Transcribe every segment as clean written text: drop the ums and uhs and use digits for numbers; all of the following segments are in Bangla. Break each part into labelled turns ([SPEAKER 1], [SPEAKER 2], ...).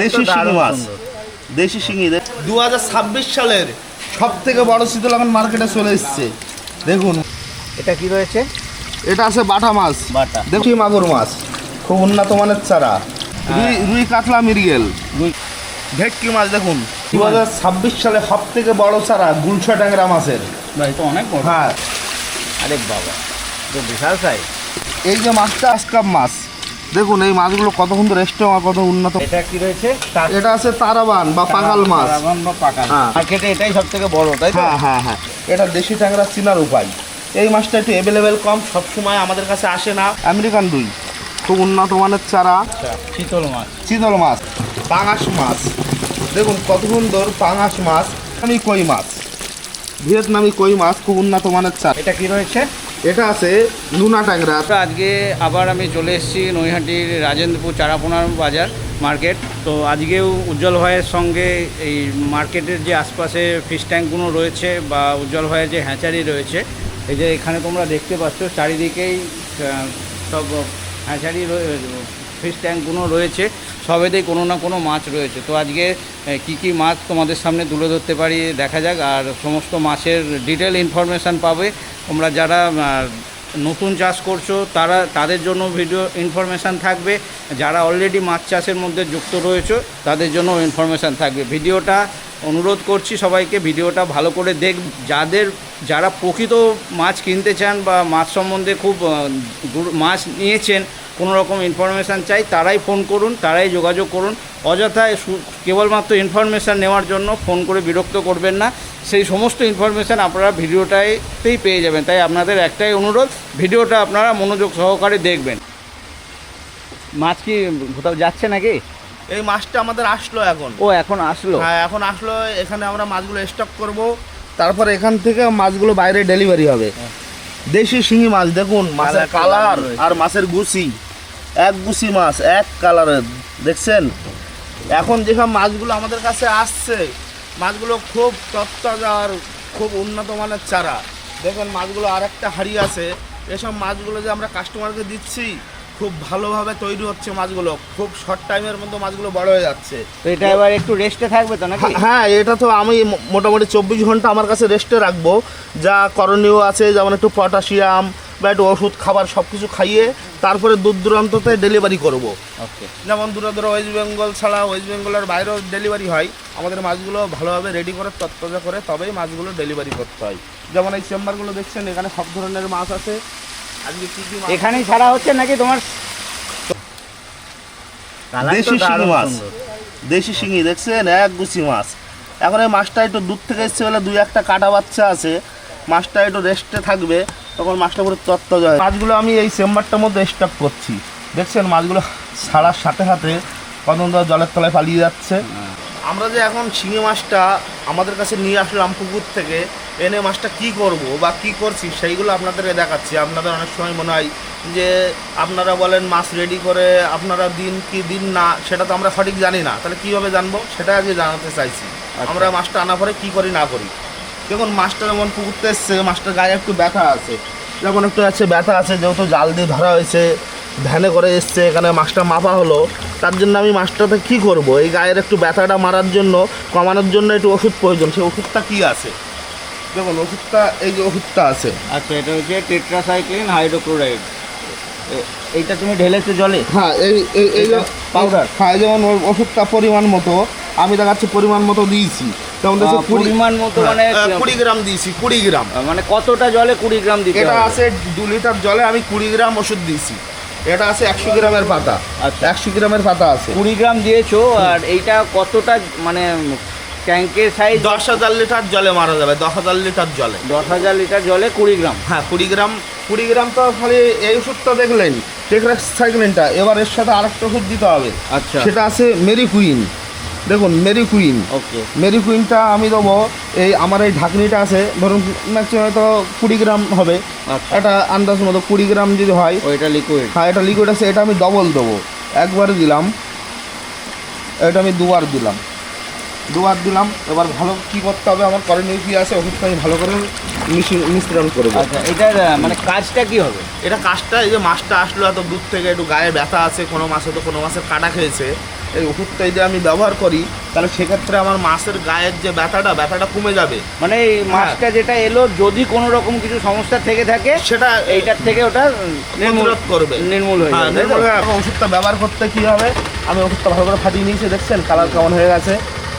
[SPEAKER 1] দেশি শিঙি মাছ, দেশি শিঙি। 2026 সালের সব থেকে বড় শীতল এখন মার্কেটে চলে এসছে। দেখুন
[SPEAKER 2] এটা কি রয়েছে?
[SPEAKER 1] এটা আছে বাটা মাছ,
[SPEAKER 2] বাটা
[SPEAKER 1] দেখি মাগুর মাছ, খুব উন্নত মানের চারা। রুই কাতলা মৃগেল, ভেটকি মাছ। দেখুন 2026 সালে সব থেকে বড় চারা গুলশা ট্যাংরা মাছের।
[SPEAKER 2] ভাই তো অনেক বড়।
[SPEAKER 1] হ্যাঁ,
[SPEAKER 2] আরে বাবা, তো বিশাল সাইজ।
[SPEAKER 1] এই যে মাছটা আজকাপ মাছ, দেখুন এই মাছগুলো কত সুন্দর রেস্টে, কত উন্নত।
[SPEAKER 2] এটা কি রয়েছে?
[SPEAKER 1] এটা আছে তারাবান বা পাকাল মাছ।
[SPEAKER 2] তারাবান বা পাকাল
[SPEAKER 1] হ্যাঁ।
[SPEAKER 2] মার্কেটে এটাই সব থেকে বড়, তাই তো?
[SPEAKER 1] হ্যাঁ হ্যাঁ হ্যাঁ, এটা দেশি ট্যাংরা চিনার উপায়। এই মাছটা একটু অ্যাভেলেবেল কম, সবসময় আমাদের কাছে আসে না। আমেরিকান রুই, খুব উন্নত মানের চারা।
[SPEAKER 2] শীতল মাছ,
[SPEAKER 1] চিতল মাছ, পাঙাশ মাছ, দেখুন কত সুন্দর পাঙাশ মাছ। আমি কই মাছ, ভিয়েতনামি কই মাছ, খুব উন্নত মানের চারা।
[SPEAKER 2] এটা কি রয়েছে?
[SPEAKER 1] এটা আছে লুনা ট্যাংরা।
[SPEAKER 2] আজকে আবার আমি চলে এসেছি নৈহাটির রাজেন্দ্রপুর চারাপোনার বাজার মার্কেট। তো আজকেও উজ্জ্বল ভাইয়ের সঙ্গে এই মার্কেটের যে আশপাশে ফিশ ট্যাঙ্কগুলো রয়েছে বা উজ্জ্বল ভাইয়ের যে হ্যাচারি রয়েছে, এই যে এখানে তোমরা দেখতে পাচ্ছ চারিদিকেই সব হ্যাচারি ফিশ ট্যাঙ্কগুলো রয়েছে, সবেতেই কোনো না কোনো মাছ রয়েছে। তো আজকে কি কি মাছ তোমাদের সামনে তুলে ধরতে পারি দেখা যাক, আর সমস্ত মাছের ডিটেল ইনফরমেশান পাবে। তোমরা যারা নতুন চাষ করছো তাদের জন্য ভিডিও ইনফরমেশান থাকবে, যারা অলরেডি মাছ চাষের মধ্যে যুক্ত রয়েছে তাদের জন্য ইনফরমেশান থাকবে। ভিডিওটা অনুরোধ করছি সবাইকে, ভিডিওটা ভালো করে যারা প্রকৃত মাছ কিনতে চান বা মাছ সম্বন্ধে খুব মাছ নিয়েছেন, কোনো রকম ইনফরমেশান চাই, তারাই ফোন করুন, তারাই যোগাযোগ করুন। অযথায় কেবলমাত্র ইনফরমেশান নেওয়ার জন্য ফোন করে বিরক্ত করবেন না, সেই সমস্ত ইনফরমেশান আপনারা ভিডিওটাতেই পেয়ে যাবেন। তাই আপনাদের একটাই অনুরোধ, ভিডিওটা আপনারা মনোযোগ সহকারে দেখবেন। মাছ কি কোথাও যাচ্ছে নাকি?
[SPEAKER 1] এই মাছটা আমাদের আসলো এখন।
[SPEAKER 2] ও এখন আসলো?
[SPEAKER 1] হ্যাঁ এখন আসলো। এখানে আমরা মাছগুলো স্টক করব, তারপর এখান থেকে মাছগুলো বাইরে ডেলিভারি হবে। দেশি শিঙি মাছ, দেখুন মাছের কালার আর মাছের গুছি, এক গুছি মাছ এক কালারের, দেখছেন? এখন যেসব মাছগুলো আমাদের কাছে আসছে, মাছগুলো খুব তত্তাজা আর খুব উন্নত মানের চারা। দেখুন মাছগুলো আর একটা হাড়ি আছে। এসব মাছগুলো যে আমরা কাস্টমারকে দিচ্ছি, খুব ভালোভাবে তৈরি হচ্ছে মাছগুলো, খুব শর্ট টাইমের মধ্যে মাছগুলো বড় হয়ে যাচ্ছে।
[SPEAKER 2] তো এটা এবার একটু রেস্টে থাকবে তো নাকি?
[SPEAKER 1] হ্যাঁ, এটা তো আমি মোটামুটি 24 ঘন্টা আমার কাছে রেস্টে রাখবো। যা করণীয় আছে, যেমন একটু পটাশিয়াম বা একটু ওষুধ খাবার সব কিছু খাইয়ে তারপরে দূর দূরান্ততে ডেলিভারি করব।
[SPEAKER 2] ওকে।
[SPEAKER 1] যেমন দূরে দূরে ওয়েস্ট বেঙ্গল ছাড়া ওয়েস্ট বেঙ্গলের বাইরেও ডেলিভারি হয়। আমাদের মাছগুলো ভালোভাবে রেডি করে তত্তাজা করে তবেই মাছগুলো ডেলিভারি করতে হয়। যেমন এই চেম্বারগুলো দেখছেন, এখানে সব ধরনের মাছ আছে। আজকে কী কী মাছ
[SPEAKER 2] এখানেই ছাড়া হচ্ছে নাকি তোমার?
[SPEAKER 1] দেশি শিঙি মাছ, দেশি শিঙি দেখছেন, এক গুছি মাছ। এখন এই মাছটা একটু দূর থেকে এসছে বলে 2-1টা কাটা বাচ্চা আছে, মাছটা একটু রেস্টে থাকবে, তখন মাছটা পুরো তত্তাজা হয়। মাছগুলো আমি এই চেম্বারটার মধ্যে স্টক করছি। দেখছেন মাছগুলো ছাড়ার সাথে সাথে কত জলের তলায় পালিয়ে যাচ্ছে। আমরা যে এখন শিঙি মাছটা আমাদের কাছে নিয়ে আসলাম পুকুর থেকে, এনে মাছটা কি করব বা কি করছি সেইগুলো আপনাদেরকে দেখাচ্ছি। আপনাদের অনেক সময় মনে হয় যে আপনারা বলেন মাছ রেডি করে আপনারা দিন কি দিন না, সেটা তো আমরা সঠিক জানি না। তাহলে কীভাবে জানবো সেটা আজকে জানাতে চাইছি। আমরা মাছটা আনা পরে কী করি না করি। দেখুন মাছটা যেমন পুকুরতে এসছে, মাছটার গায়ে একটু ব্যথা আছে, যেমন একটু আছে ব্যথা আছে, যেহেতু জাল দিয়ে ধরা হয়েছে, ভ্যানে করে এসছে, এখানে মাছটা মাপা হলো, তার জন্য আমি মাছটাতে কী করব, এই গায়ের একটু ব্যথাটা মারার জন্য, কমানোর জন্য একটু ওষুধ প্রয়োজন। সেই ওষুধটা কী আছে দেখুন, ওষুধটা এই যে ওষুধটা আছে।
[SPEAKER 2] আচ্ছা, এটা হচ্ছে টেট্রাসাইক্লিন হাইড্রোক্লোরাইড। এইটা তুমি ঢেলেছো জলে?
[SPEAKER 1] হ্যাঁ, এই
[SPEAKER 2] পাউডার।
[SPEAKER 1] হ্যাঁ, যেমন ওষুধটা পরিমাণ মতো আমি দেখাচ্ছি, পরিমাণ মতো দিয়েছি। যেমন
[SPEAKER 2] পরিমাণ মতো মানে
[SPEAKER 1] 20 গ্রাম দিয়েছি। 20 গ্রাম
[SPEAKER 2] মানে কতটা জলে 20 গ্রাম দিতে হবে?
[SPEAKER 1] এটা আছে 2 লিটার জলে আমি 20 গ্রাম ওষুধ দিয়েছি। এটা আছে 100 গ্রামের পাতা।
[SPEAKER 2] আচ্ছা,
[SPEAKER 1] 100 গ্রামের পাতা আছে।
[SPEAKER 2] 20 গ্রাম দিয়েছো। আর এইটা কতটা মানে ট্যাঙ্কের সাইজ?
[SPEAKER 1] 10,000 লিটার জলে মারা যাবে। 10,000 লিটার জলে
[SPEAKER 2] 10,000 লিটার জলে 20 গ্রাম।
[SPEAKER 1] হ্যাঁ, 20 গ্রাম। 20 গ্রাম তো খালি এই ওষুধটা দেখলেন, টেট্রাসাইক্লিনটা। এবার এর সাথে আরেকটা ওষুধ দিতে হবে।
[SPEAKER 2] আচ্ছা,
[SPEAKER 1] সেটা আছে মেরিকুইন। দেখুন মেরিকুইন।
[SPEAKER 2] ওকে।
[SPEAKER 1] মেরিকুইনটা আমি দেবো, এই আমার এই ঢাকনিটা আছে, ধরুন ম্যাক্সিমাম হয়তো 20 গ্রাম হবে।
[SPEAKER 2] আচ্ছা,
[SPEAKER 1] এটা আন্দাজ মতো 20 গ্রাম যদি হয়।
[SPEAKER 2] ওইটা লিকুইড?
[SPEAKER 1] হ্যাঁ, এটা লিকুইড আছে। এটা আমি ডবল দেবো। একবার দিলাম, এটা আমি দুবার দিলাম। দুবার দিলাম। এবার ভালো কী করতে হবে, আমার করণীয় কী আছে, ওষুধটা আমি ভালো করে মিশ্রণ করবো।
[SPEAKER 2] আচ্ছা, এটার মানে কাজটা কি হবে?
[SPEAKER 1] এটা কাজটা, এই যে মাছটা আসলো এত দূর থেকে, একটু গায়ে ব্যথা আছে, কোনো মাছে তো কোনো মাছের কাটা খেয়েছে, এই ওষুধটা যদি আমি ব্যবহার করি তাহলে সেক্ষেত্রে আমার মাছের গায়ের যে ব্যথাটা কমে যাবে।
[SPEAKER 2] মানে এই মাছটা যেটা এলো, যদি কোনো রকম কিছু সমস্যা থেকে থাকে
[SPEAKER 1] সেটা
[SPEAKER 2] এইটার থেকে ওটা
[SPEAKER 1] প্রতিরোধ করবে,
[SPEAKER 2] নির্মূল হয়ে যাবে।
[SPEAKER 1] নির্মূল হয়ে যাবে। ওষুধটা ব্যবহার করতে কী হবে, আমি ওষুধটা ভালো করে ফাটিয়ে নিয়েছি, দেখছেন কালার কেমন হয়ে গেছে।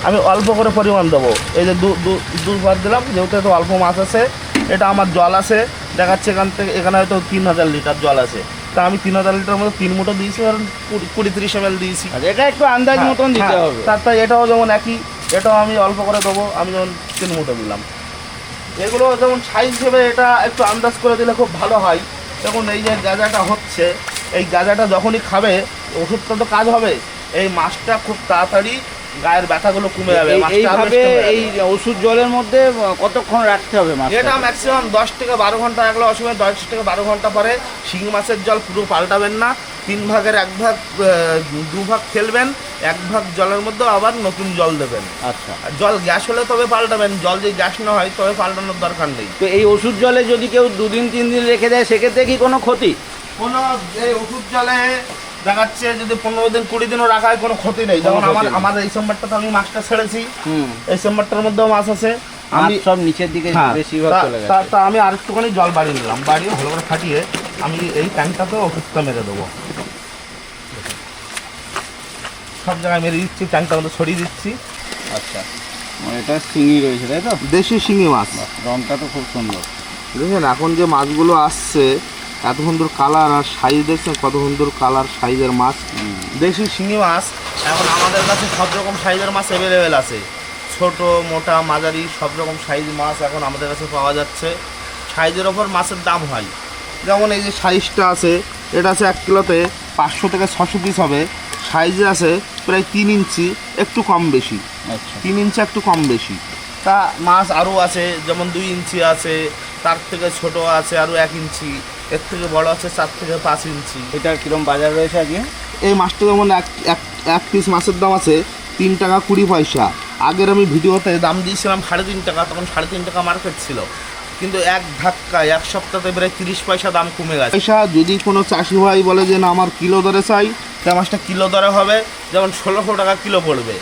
[SPEAKER 1] আমি অল্প করে পরিমাণ দেবো, এই যে দুবার দিলাম, যেহেতু একটু অল্প মাছ আছে। এটা আমার জল আছে দেখাচ্ছে এখানে হয়তো 3000 লিটার জল আছে, তা আমি 3000 লিটার মধ্যে 3 মুঠো দিয়েছি, আর 20-30 ml দিয়েছি।
[SPEAKER 2] এটা একটু আন্দাজ মতন দিতে হবে।
[SPEAKER 1] তারপর এটাও যেমন একই, এটাও আমি অল্প করে দেবো, আমি যেমন 3 মুঠো দিলাম। এগুলো যেমন সাইজ হিসেবে এটা একটু আন্দাজ করে দিলে খুব ভালো হয়। দেখুন এই যে গাঁজাটা হচ্ছে, এই গাঁজাটা যখনই খাবে ওষুধটা তো কাজ হবে, এই মাছটা খুব তাড়াতাড়ি গায়ের ব্যথাগুলো কমে যাবে।
[SPEAKER 2] এইভাবে এই ওষুধ জলের মধ্যে কতক্ষণ রাখতে হবে মাছ?
[SPEAKER 1] এটা ম্যাক্সিমাম 10 থেকে 12 ঘন্টা রাখলে অসুবিধা। 10 থেকে 12 ঘন্টা পরে শিং মাছের জল পুরো পাল্টাবেন না, 3 ভাগের 1 ভাগ, 2 ভাগ ফেলবেন, 1 ভাগ জলের মধ্যে আবার নতুন জল দেবেন।
[SPEAKER 2] আচ্ছা,
[SPEAKER 1] আর জল গ্যাস হলে তবে পাল্টাবেন, জল যদি গ্যাস না হয় তবে পাল্টানোর দরকার নেই।
[SPEAKER 2] তো এই ওষুধ জলে যদি কেউ 2-3 দিন রেখে দেয়, সেক্ষেত্রে কি কোনো ক্ষতি?
[SPEAKER 1] কোনো এই ওষুধ জলে দেখাচ্ছে যদি 15 দিন 20 দিনও রাখা হয় কোনো ক্ষতি নেই। যেমন আমাদের এই চেম্বারটাতে আমি মাছটা ছেড়েছি, এই চেম্বারটার মধ্যেও মাছ আছে, আমি
[SPEAKER 2] সব নিচের দিকে বেশিরভাগ চলে গেছে।
[SPEAKER 1] তা আমি আরেকটুখানি জল বাড়িয়ে নিলাম, বাড়িয়ে ভালো করে ফাটিয়ে আমি এই ট্যাঙ্কটাতে ওষুধটা মেরে দেবো। সব জায়গায় মেরে দিচ্ছি, ট্যাঙ্কটার মধ্যে ছড়িয়ে দিচ্ছি।
[SPEAKER 2] আচ্ছা, এটা শিঙি রয়েছে তাই তো?
[SPEAKER 1] দেশি শিঙি মাছ,
[SPEAKER 2] রংটা তো খুব সুন্দর।
[SPEAKER 1] দেখুন এখন যে মাছগুলো আসছে এত সুন্দর কালার আর সাইজ, দেখছেন কত সুন্দর কালার সাইজের মাছ। দেশি শিঙি মাছ এখন আমাদের কাছে সব রকম সাইজের মাছ অ্যাভেলেবেল আছে, ছোট মোটা মাঝারি সব রকম সাইজ মাছ এখন আমাদের কাছে পাওয়া যাচ্ছে। সাইজের ওপর মাছের দাম হয়। যেমন এই যে সাইজটা আছে, এটা আছে 1 কিলোতে 500 থেকে 600 পিস হবে। সাইজে আছে প্রায় 3 ইঞ্চি, একটু কম বেশি।
[SPEAKER 2] আচ্ছা,
[SPEAKER 1] 3 ইঞ্চি একটু কম বেশি। তা মাছ আরও আছে, যেমন 2 ইঞ্চি আছে, তার থেকে ছোট আছে আরও 1 ইঞ্চি, এর থেকে বড় আছে 4 থেকে 5 ইঞ্চি।
[SPEAKER 2] এটার কিরম বাজার রয়েছে আজকে?
[SPEAKER 1] এই মাছটা যেমন এক পিস মাছের দাম আছে 3 টাকা 20 পয়সা। আগের আমি ভিডিওতে দাম দিয়েছিলাম 3.5 টাকা, তখন 3.5 টাকা মার্কেট ছিল, কিন্তু এক ধাক্কায় 1 সপ্তাহে প্রায় 30 পয়সা দাম কমে গেছে। পয়সা যদি কোনো চাষি ভাই বলে যে না আমার কিলো দরে চাই, তা মাছটা কিলো দরে হবে, যেমন 1600 টাকা কিলো পড়বে।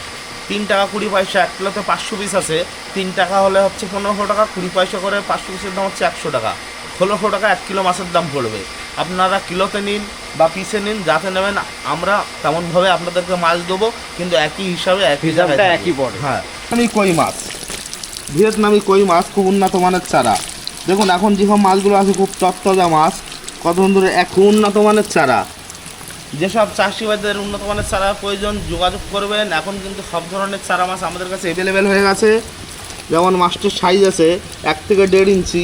[SPEAKER 1] 3 টাকা 20 পয়সা, 1 কিলোতে 500 পিস আছে, 3 টাকা হলে হচ্ছে 1500 টাকা, 20 পয়সা করে 500 পিসের দাম হচ্ছে 100 টাকা। 1600 টাকা 1 কিলো মাছের দাম পড়বে। আপনারা কিলোতে নিন বা পিসে নিন, যাতে নেবেন আমরা তেমনভাবে আপনাদেরকে মাছ দেবো, কিন্তু একই হিসাবে
[SPEAKER 2] হিসাবটা একই পড়ে।
[SPEAKER 1] হ্যাঁ, আমি কই মাছ, ভিয়েতনামি কই মাছ, খুব উন্নত মানের চারা। দেখুন এখন যেসব মাছগুলো আছে খুব তত্তাজা মাছ, কত সুন্দর, এক উন্নত মানের চারা। যেসব চাষিবাদের উন্নত মানের চারা প্রয়োজন যোগাযোগ করবেন। এখন কিন্তু সব ধরনের চারা মাছ আমাদের কাছে অ্যাভেলেবেল হয়ে গেছে। যেমন মাছটার সাইজ আছে 1 থেকে 1.5 ইঞ্চি,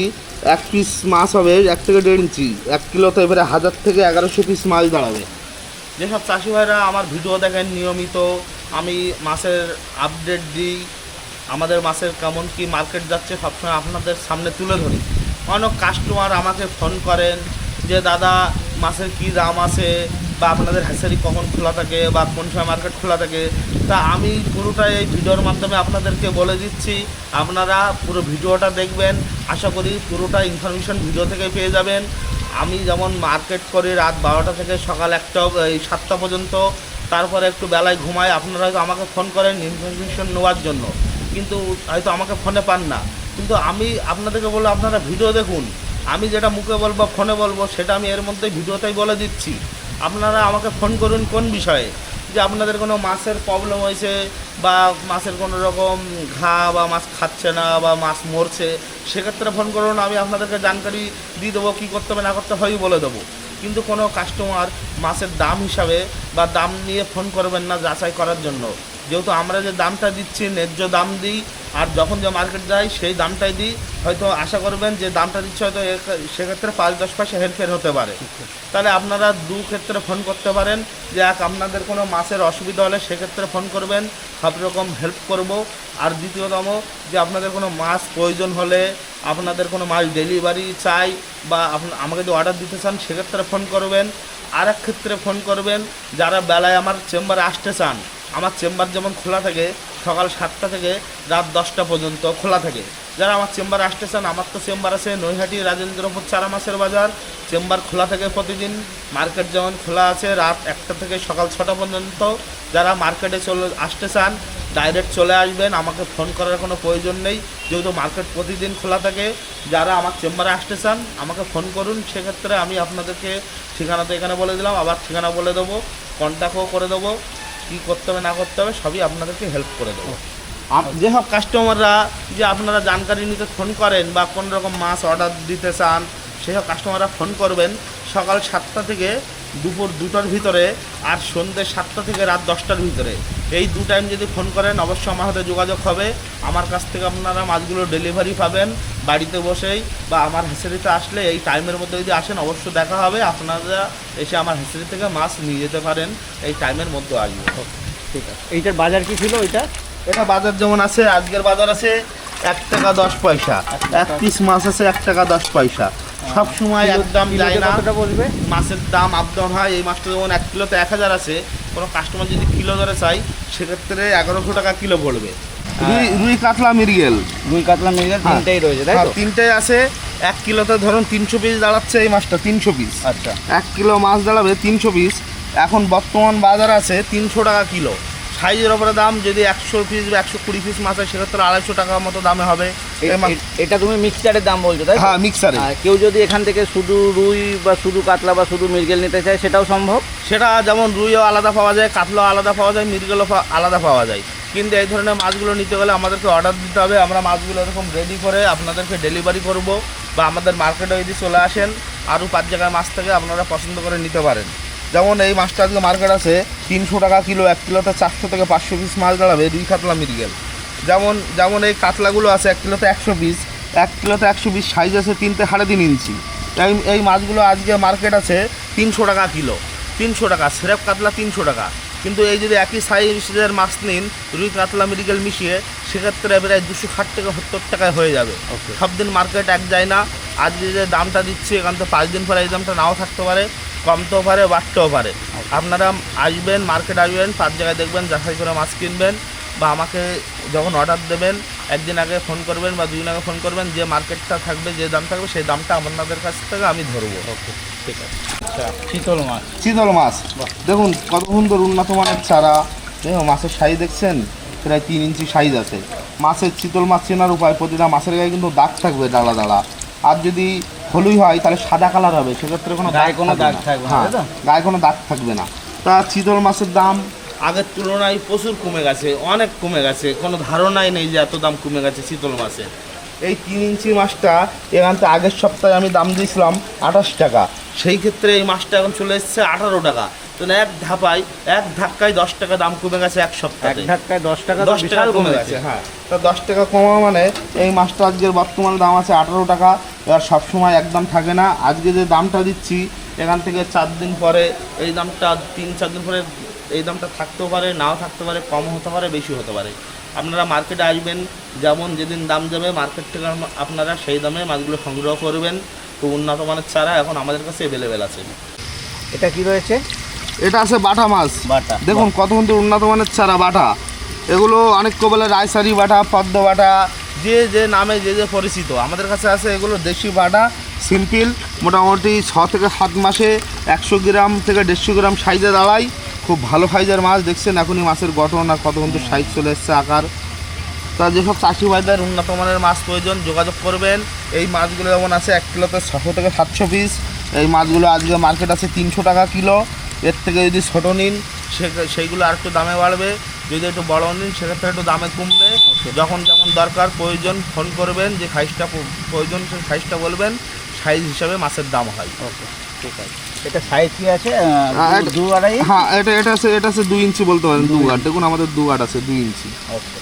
[SPEAKER 1] 1 পিস মাছ হবে 1 থেকে 1.5 ইঞ্চি, 1 কিলোতে এবারে 1000 থেকে 1100 পিস মাছ দাঁড়াবে। যেসব চাষি ভাইরা আমার ভিডিও দেখেন নিয়মিত, আমি মাছের আপডেট দিই, আমাদের মাছের কেমন কি মার্কেট যাচ্ছে সবসময় আপনাদের সামনে তুলে ধরি। অনেক কাস্টমার আমাকে ফোন করেন যে দাদা মাছের কী দাম আছে, বা আপনাদের হ্যাচারি কখন খোলা থাকে, বা কোন সময় মার্কেট খোলা থাকে। তা আমি পুরোটাই এই ভিডিওর মাধ্যমে আপনাদেরকে বলে দিচ্ছি, আপনারা পুরো ভিডিওটা দেখবেন, আশা করি পুরোটা ইনফরমেশন ভিডিও থেকে পেয়ে যাবেন। আমি যেমন মার্কেট করি রাত 12টা থেকে সকাল 7টা পর্যন্ত, তারপরে একটু বেলায় ঘুমাই। আপনারা হয়তো আমাকে ফোন করেন ইনফরমেশন নেওয়ার জন্য, কিন্তু হয়তো আমাকে ফোনে পান না। কিন্তু আমি আপনাদেরকে বলবো আপনারা ভিডিও দেখুন, আমি যেটা মুখে বলবো ফোনে বলবো সেটা আমি এর মধ্যে ভিডিওতেই বলে দিচ্ছি। আপনারা আমাকে ফোন করুন কোন বিষয়ে, যে আপনাদের কোনো মাছের প্রবলেম হয়েছে, বা মাছের কোনো রকম ঘা, বা মাছ খাচ্ছে না, বা মাছ মরছে, সেক্ষেত্রে ফোন করুন। আমি আপনাদেরকে জানকারি দিয়ে দেবো, কী করতে হবে না করতে হয় বলে দেবো। কিন্তু কোনো কাস্টমার মাছের দাম হিসাবে বা দাম নিয়ে ফোন করবেন না যাচাই করার জন্য, যেহেতু আমরা যে দামটা দিচ্ছি ন্যায্য দাম দিই, আর যখন যে মার্কেট যাই সেই দামটাই দিই। হয়তো আশা করবেন যে দামটা দিচ্ছে হয়তো সেক্ষেত্রে 5-10 পয়সা হেরফের হতে পারে। তাহলে আপনারা দু ক্ষেত্রে ফোন করতে পারেন, যে এক আপনাদের কোনো মাছের অসুবিধা হলে সেক্ষেত্রে ফোন করবেন, সব রকম হেল্প করব। আর দ্বিতীয়তম যে আপনাদের কোনো মাছ প্রয়োজন হলে, আপনাদের কোনো মাছ ডেলিভারি চাই, বা আমাকে যদি অর্ডার দিতে চান সেক্ষেত্রে ফোন করবেন। আর এক ক্ষেত্রে ফোন করবেন যারা বেলায় আমার চেম্বারে আসতে চান। আমার চেম্বার যেমন খোলা থাকে সকাল 7টা থেকে রাত 10টা পর্যন্ত খোলা থাকে। যারা আমার চেম্বারে আসতে চান, আমার তো চেম্বার আছে নৈহাটি রাজেন্দ্রপুর চারা মাছের বাজার। চেম্বার খোলা থাকে প্রতিদিন। মার্কেট যেমন খোলা আছে রাত 1টা থেকে সকাল 6টা পর্যন্ত। যারা মার্কেটে আসতে চান ডাইরেক্ট চলে আসবেন, আমাকে ফোন করার কোনো প্রয়োজন নেই, যেহেতু মার্কেট প্রতিদিন খোলা থাকে। যারা আমার চেম্বারে আসতে চান আমাকে ফোন করুন, সেক্ষেত্রে আমি আপনাদেরকে ঠিকানা তো এখানে বলে দিলাম, আবার ঠিকানা বলে দেবো, কন্ট্যাক্টও করে দেবো, কী করতে হবে না করতে হবে সবই আপনাদেরকে হেল্প করে দেবো। যেসব কাস্টমাররা যে আপনারা জানকারি নিতে ফোন করেন বা কোনো রকম মাছ অর্ডার দিতে চান, সেসব কাস্টমাররা ফোন করবেন সকাল 7টা থেকে দুপুর 2টার ভিতরে, আর সন্ধ্যে 7টা থেকে রাত 10টার ভিতরে। এই 2 টাইম যদি ফোন করেন অবশ্যই আমার সাথে যোগাযোগ হবে। আমার কাছ থেকে আপনারা মাছগুলো ডেলিভারি পাবেন বাড়িতে বসেই, বা আমার হ্যাচারিতে আসলে এই টাইমের মধ্যে যদি আসেন অবশ্যই দেখা হবে। আপনারা এসে আমার হ্যাচারি থেকে মাছ নিয়ে যেতে পারেন, এই টাইমের মধ্যে আসবে।
[SPEAKER 2] ঠিক আছে। এইটার বাজার কি ছিল?
[SPEAKER 1] এটা বাজার যেমন আছে, আজকের বাজার আছে 1 টাকা 10 পয়সা, 1 পিস মাছ আছে 1 টাকা 10 পয়সা। সব সময় একদম যায় না,
[SPEAKER 2] বলবে
[SPEAKER 1] মাছের দাম আপ ডাউন হয়। এই মাছটা যেমন 1 কিলোতে 1000 আছে, কোনো কাস্টমার যদি কিলো ধরে চাই সেক্ষেত্রে 1100 টাকা কিলো পড়বে। রুই কাতলা মৃগেল,
[SPEAKER 2] তিনটেই রয়েছে তাই তো?
[SPEAKER 1] তিনটেই আছে। 1 কিলোতে ধরুন 300 পিস দাঁড়াচ্ছে এই মাছটা, 300 পিস।
[SPEAKER 2] আচ্ছা,
[SPEAKER 1] 1 কিলো মাছ দাঁড়াবে 300 পিস। এখন বর্তমান বাজার আছে 300 টাকা কিলো। সাইজের ওপরে দাম, যদি 100 পিস বা 120 পিস মাছ হয় সেক্ষেত্রে 250 টাকার মতো দামে হবে।
[SPEAKER 2] এটা তুমি মিক্সচারের দাম বলছো তাই?
[SPEAKER 1] হ্যাঁ, মিক্সারে।
[SPEAKER 2] কেউ যদি এখান থেকে শুধু রুই বা শুধু কাতলা বা শুধু মৃগেল নিতে চায় সেটাও সম্ভব?
[SPEAKER 1] সেটা যেমন রুইও আলাদা পাওয়া যায়, কাতলাও আলাদা পাওয়া যায়, মৃগেলও আলাদা পাওয়া যায়। কিন্তু এই ধরনের মাছগুলো নিতে গেলে আমাদেরকে অর্ডার দিতে হবে। আমরা মাছগুলো এরকম রেডি করে আপনাদেরকে ডেলিভারি করব, বা আমাদের মার্কেটে যদি চলে আসেন আরও 5 জায়গায় মাছ থেকে আপনারা পছন্দ করে নিতে পারেন। যেমন এই মাছটা আজকে মার্কেট আছে 300 টাকা কিলো। 1 কিলোতে 400 থেকে 500 পিস মাছ দাঁড়াবে রুই কাতলা মৃগেল। যেমন এই কাতলাগুলো আছে 1 কিলোতে 100 পিস। 1 কিলোতে 100 পিস সাইজ আছে 3 থেকে 3.5 ইঞ্চি। এই মাছগুলো আজকে মার্কেট আছে 300 টাকা কিলো। 300 টাকা স্রেফ কাতলা 300 টাকা। কিন্তু এই যদি একই সাইজের মাছ নিন রুই কাতলা মৃগেল মিশিয়ে, সেক্ষেত্রে প্রায় 260 থেকে 70 টাকায় হয়ে যাবে। সব দিন মার্কেট এক যায় না। আজকে যে দামটা দিচ্ছি এখান থেকে 5 দিন পরে এই দামটা নাও থাকতে পারে, কমতেও পারে, বাড়তেও পারে। আপনারা আসবেন, মার্কেট আসবেন, 5 জায়গায় দেখবেন, যাচাই করে মাছ কিনবেন, বা আমাকে যখন অর্ডার দেবেন একদিন আগে ফোন করবেন বা 2 দিন আগে ফোন করবেন, যে মার্কেটটা থাকবে, যে দাম থাকবে সেই দামটা আপনাদের কাছ থেকে আমি ধরবো।
[SPEAKER 2] ওকে, ঠিক আছে। আচ্ছা, চিতল মাছ
[SPEAKER 1] দেখুন কত সুন্দর উন্নত মানের চারা। দেখুন মাছের সাইজ দেখছেন, প্রায় 3 ইঞ্চি সাইজ আছে। মাছের চিতল মাছ চেনার উপায়, প্রতিটা মাছের গায়ে কিন্তু দাগ থাকবে দাঁড়া দাঁড়া। আর যদি হলুই হয় তাহলে সাদা কালার হবে, সেক্ষেত্রে কোনো দাগ থাকবে না। গায়ে কোনো দাগ থাকবে না। তা চিতল মাছের দাম আগের তুলনায় প্রচুর কমে গেছে, অনেক কমে গেছে। কোনো ধারণাই নেই যে এত দাম কমে গেছে চিতল মাছের। এই 3 ইঞ্চি মাছটা এখান থেকে আগের সপ্তাহে আমি দাম দিয়েছিলাম 28 টাকা, সেই ক্ষেত্রে এই মাছটা এখন চলে এসেছে 18 টাকা। তো এক ধাক্কায় 10 টাকা দাম কমে গেছে এক সপ্তাহে।
[SPEAKER 2] 10 টাকা
[SPEAKER 1] কমে গেছে। হ্যাঁ, তা 10 টাকা কমা মানে এই মাছটা আজকের বর্তমানে দাম আছে 18 টাকা। এবার সবসময় একদম থাকে না। আজকে যে দামটা দিচ্ছি এখান থেকে 4 দিন পরে এই দামটা, 3-4 দিন পরে এই দামটা থাকতেও পারে, নাও থাকতে পারে, কম হতে পারে, বেশি হতে পারে। আপনারা মার্কেটে আসবেন, যেমন যেদিন দাম যাবে মার্কেট থেকে আপনারা সেই দামে মাছগুলো সংগ্রহ করবেন। খুব উন্নত মানের চারা এখন আমাদের কাছে অ্যাভেলেবেল আছে।
[SPEAKER 2] এটা কি রয়েছে?
[SPEAKER 1] এটা আছে বাটা মাছ। দেখুন কত সুন্দর উন্নত মানের চারা বাটা। এগুলো অনেক বলে রায়সারি বাটা, পদ্ম বাটা, যে নামে যে পরিচিত। আমাদের কাছে আছে এগুলো দেশি বাটা, সিম্পল, মোটামুটি 6 থেকে 7 মাসে 100 গ্রাম থেকে 150 গ্রাম সাইজে দাঁড়ায়। খুব ভালো সাইজের মাছ। দেখছেন এখনই মাছের গঠন আর কত সুন্দর সাইজ চলে এসছে, আকার। তা যেসব চাষি ভাইদের উন্নত মানের মাছ প্রয়োজন যোগাযোগ করবেন। এই মাছগুলো যেমন আছে 1 কিলোতে 600 থেকে 700 পিস। এই মাছগুলো আজকে মার্কেট আছে 300 টাকা কিলো। এর থেকে যদি ছোটো নিন সেইগুলো আর একটু দামে বাড়বে, যদি একটু বড় নিন সেক্ষেত্রে একটু দামে কমবে। যখন যেমন দরকার প্রয়োজন ফোন করবেন, যে সাইজটা প্রয়োজন সেই সাইজটা বলবেন, সাইজ হিসাবে মাছের দাম হয়।
[SPEAKER 2] ওকে, ঠিক আছে। এটা সাইজ কি আছে? 2-2.5?
[SPEAKER 1] হ্যাঁ, এটা আছে 2 ইঞ্চি বলতে পারেন। 2 গাঁট, দেখুন আমাদের 2 গাঁট আছে 2 ইঞ্চি।
[SPEAKER 2] ওকে,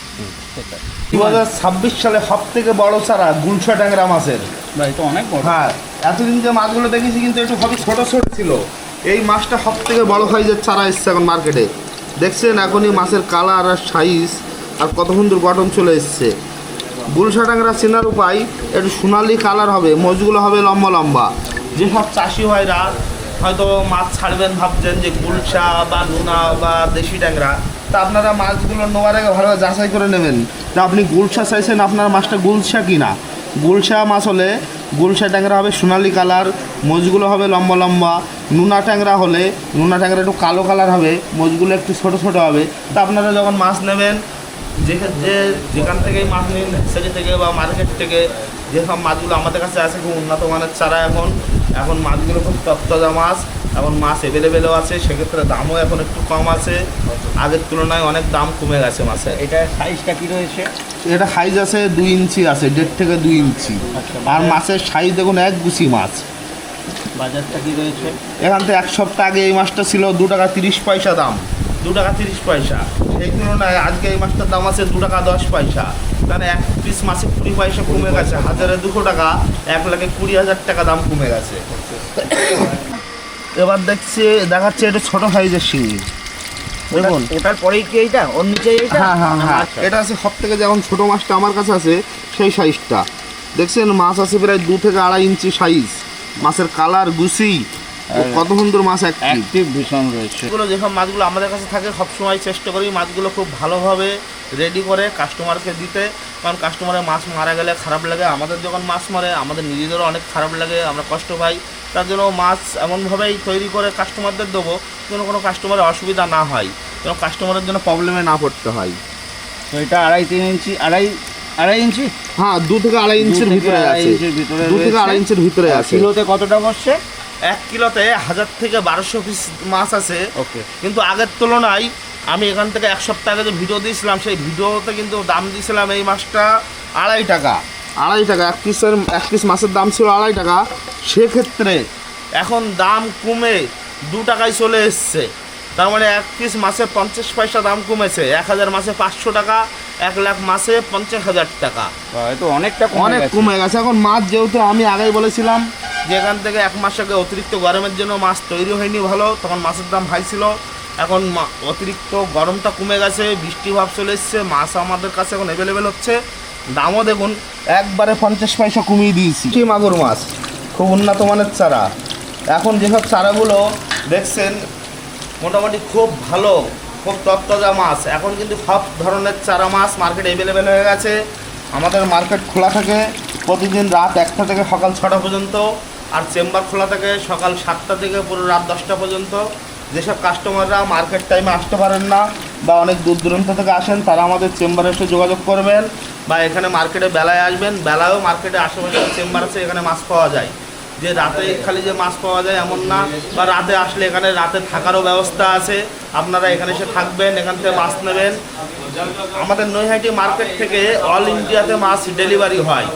[SPEAKER 2] ঠিক আছে।
[SPEAKER 1] 2026 সালে সব থেকে বড় চারা গুলশা ট্যাংরা মাছের।
[SPEAKER 2] ভাই তো অনেক বড়।
[SPEAKER 1] হ্যাঁ, এতদিন যে মাছগুলো দেখেছি কিন্তু একটু খুবই ছোট ছোট ছিল। এই মাছটা সব থেকে বড় সাইজের চারা এসছে এখন মার্কেটে। দেখছেন এখনই মাছের কালার আর সাইজ আর কত সুন্দর গঠন চলে এসছে। গুলশা ট্যাংরা চেনার উপায়, একটু সোনালি কালার হবে, মোজগুলো হবে লম্বা লম্বা। যেসব চাষি ভাইরা হয়তো মাছ ছাড়বেন ভাবছেন যে গুলশা বা নোনা বা দেশি ট্যাংরা, তা আপনারা মাছগুলো নেওয়ার আগে ভালোভাবে যাচাই করে নেবেন যে আপনি গুলশা চাইছেন আপনার মাছটা গুলশা কি না। গুলশা মাছ হলে গুলশা ট্যাংরা হবে সোনালি কালার, মোজগুলো হবে লম্বা লম্বা। নোনা ট্যাংরা হলে নোনা ট্যাংরা একটু কালো কালার হবে, মোজগুলো একটু ছোটো ছোটো হবে। তা আপনারা যখন মাছ নেবেন যেখান থেকেই মাছ নিন, নার্সারি থেকে বা মার্কেট থেকে, যেসব মাছগুলো আমাদের কাছে আছে খুব উন্নত মানের চারা। এখন মাছগুলো খুব তত্তাজা মাছ, এখন মাছ অ্যাভেলেবেলও আছে, সেক্ষেত্রে দামও এখন একটু কম আছে, আগের তুলনায় অনেক দাম কমে গেছে মাছের।
[SPEAKER 2] এটার সাইজটা কী রয়েছে?
[SPEAKER 1] এটা সাইজ আছে 2 ইঞ্চি আছে, 1.5 থেকে 2 ইঞ্চি।
[SPEAKER 2] আচ্ছা,
[SPEAKER 1] আর মাছের সাইজ দেখুন এক গুছি মাছ।
[SPEAKER 2] বাজারটা কী রয়েছে?
[SPEAKER 1] এখান থেকে 1 সপ্তাহ আগে এই মাছটা ছিল 2 টাকা 30 পয়সা দাম, 2 টাকা 30 পয়সা। সেই তুলনায় আজকে এই মাছটার দাম আছে 2 টাকা 10 পয়সা। তাহলে এক পিস মাছে 20 পয়সা কমে গেছে, 1200 টাকা, 1,20,000 টাকা দাম কমে গেছে। এবার দেখাচ্ছে এটা ছোট সাইজের শিঙি, দেখুন।
[SPEAKER 2] ওটার পরেই কি এইটা, ওর নিচে এইটা?
[SPEAKER 1] হ্যাঁ,
[SPEAKER 2] আচ্ছা।
[SPEAKER 1] এটা আছে সব থেকে যখন ছোট মাছটা আমার কাছে আছে সেই সাইজটা। দেখছেন মাছ আছে প্রায় 2 থেকে 2.5 ইঞ্চি সাইজ। মাছের কালার গুছি কত সুন্দর মাছ,
[SPEAKER 2] অ্যাক্টিভ ভীষণ রয়েছে।
[SPEAKER 1] এগুলো যেসব মাছগুলো আমাদের কাছে থাকে সবসময় চেষ্টা করি মাছগুলো খুব ভালোভাবে রেডি করে কাস্টমারকে দিতে, কারণ কাস্টমারের মাছ মারা গেলে খারাপ লাগে, আমাদের যখন মাছ মারে আমাদের নিজেদেরও অনেক খারাপ লাগে, আমরা কষ্ট পাই। তার জন্য মাছ এমনভাবেই তৈরি করে কাস্টমারদের দেবো যেন কোনো কাস্টমারের অসুবিধা না হয়, যেন কাস্টমারের জন্য প্রবলেমে না পড়তে হয়।
[SPEAKER 2] তো এটা 2.5-3 ইঞ্চি, আড়াই ইঞ্চি,
[SPEAKER 1] হ্যাঁ 2 থেকে 2.5 ইঞ্চির ভিতরে আছে, 2 থেকে 2.5 ইঞ্চির ভিতরে আছে।
[SPEAKER 2] কিলোতে কতটা বসছে?
[SPEAKER 1] 1 কিলোতে 1000 থেকে 1200 পিস মাছ আছে।
[SPEAKER 2] ওকে।
[SPEAKER 1] কিন্তু আগের তুলনায় আমি এখান থেকে 1 সপ্তাহ আগে যে ভিডিও দিয়েছিলাম সেই ভিডিওতে কিন্তু দাম দিয়েছিলাম এই মাছটা 2.5 টাকা, 2.5 টাকা। এক পিস মাছের দাম ছিল 2.5 টাকা। সেক্ষেত্রে এখন দাম কমে 2 টাকায় চলে এসছে। তার মানে এক পিস মাছে 50 পয়সা দাম কমেছে। 1000 মাছে 500 টাকা, 1 লাখ মাছে 50,000 টাকা।
[SPEAKER 2] তো অনেকটা
[SPEAKER 1] অনেক কমে গেছে। এখন মাছ যেহেতু আমি আগেই বলেছিলাম যে এখান থেকে 1 মাস আগে অতিরিক্ত গরমের জন্য মাছ তৈরি হয়নি ভালো, তখন মাছের দাম হাই ছিল। এখন অতিরিক্ত গরমটা কমে গেছে, বৃষ্টি ভাব চলে এসছে, মাছ আমাদের কাছে এখন অ্যাভেলেবেল হচ্ছে। দামও দেখুন একবারে 50 পয়সা কমিয়ে দিয়েছি। কি মাগুর মাছ খুব উন্নত মানের চারা। এখন যেসব চারাগুলো দেখছেন মোটামুটি খুব ভালো, খুব তত্তাজা মাছ। এখন কিন্তু সব ধরনের চারা মাছ মার্কেট অ্যাভেলেবেল হয়ে গেছে। আমাদের মার্কেট খোলা থাকে প্রতিদিন রাত 1টা থেকে সকাল 6টা পর্যন্ত, আর চেম্বার খোলা থাকে সকাল 7টা থেকে পুরো রাত 10টা পর্যন্ত। যেসব কাস্টমাররা মার্কেট টাইমে আসতে পারেন না বা অনেক দূর দূরান্ত থেকে আসেন তারা আমাদের চেম্বারে এসে যোগাযোগ করবেন, বা এখানে মার্কেটে বেলায় আসবেন, বেলায়ও মার্কেটে আশেপাশে চেম্বার আছে, এখানে মাছ পাওয়া যায়। যে রাতে খালি যে মাছ পাওয়া যায় এমন না, বা রাতে আসলে এখানে রাতে থাকারও ব্যবস্থা আছে, আপনারা এখানে এসে থাকবেন, এখান থেকে মাছ নেবেন। আমাদের নৈহাটি মার্কেট থেকে অল ইন্ডিয়াতে মাছ ডেলিভারি হয়।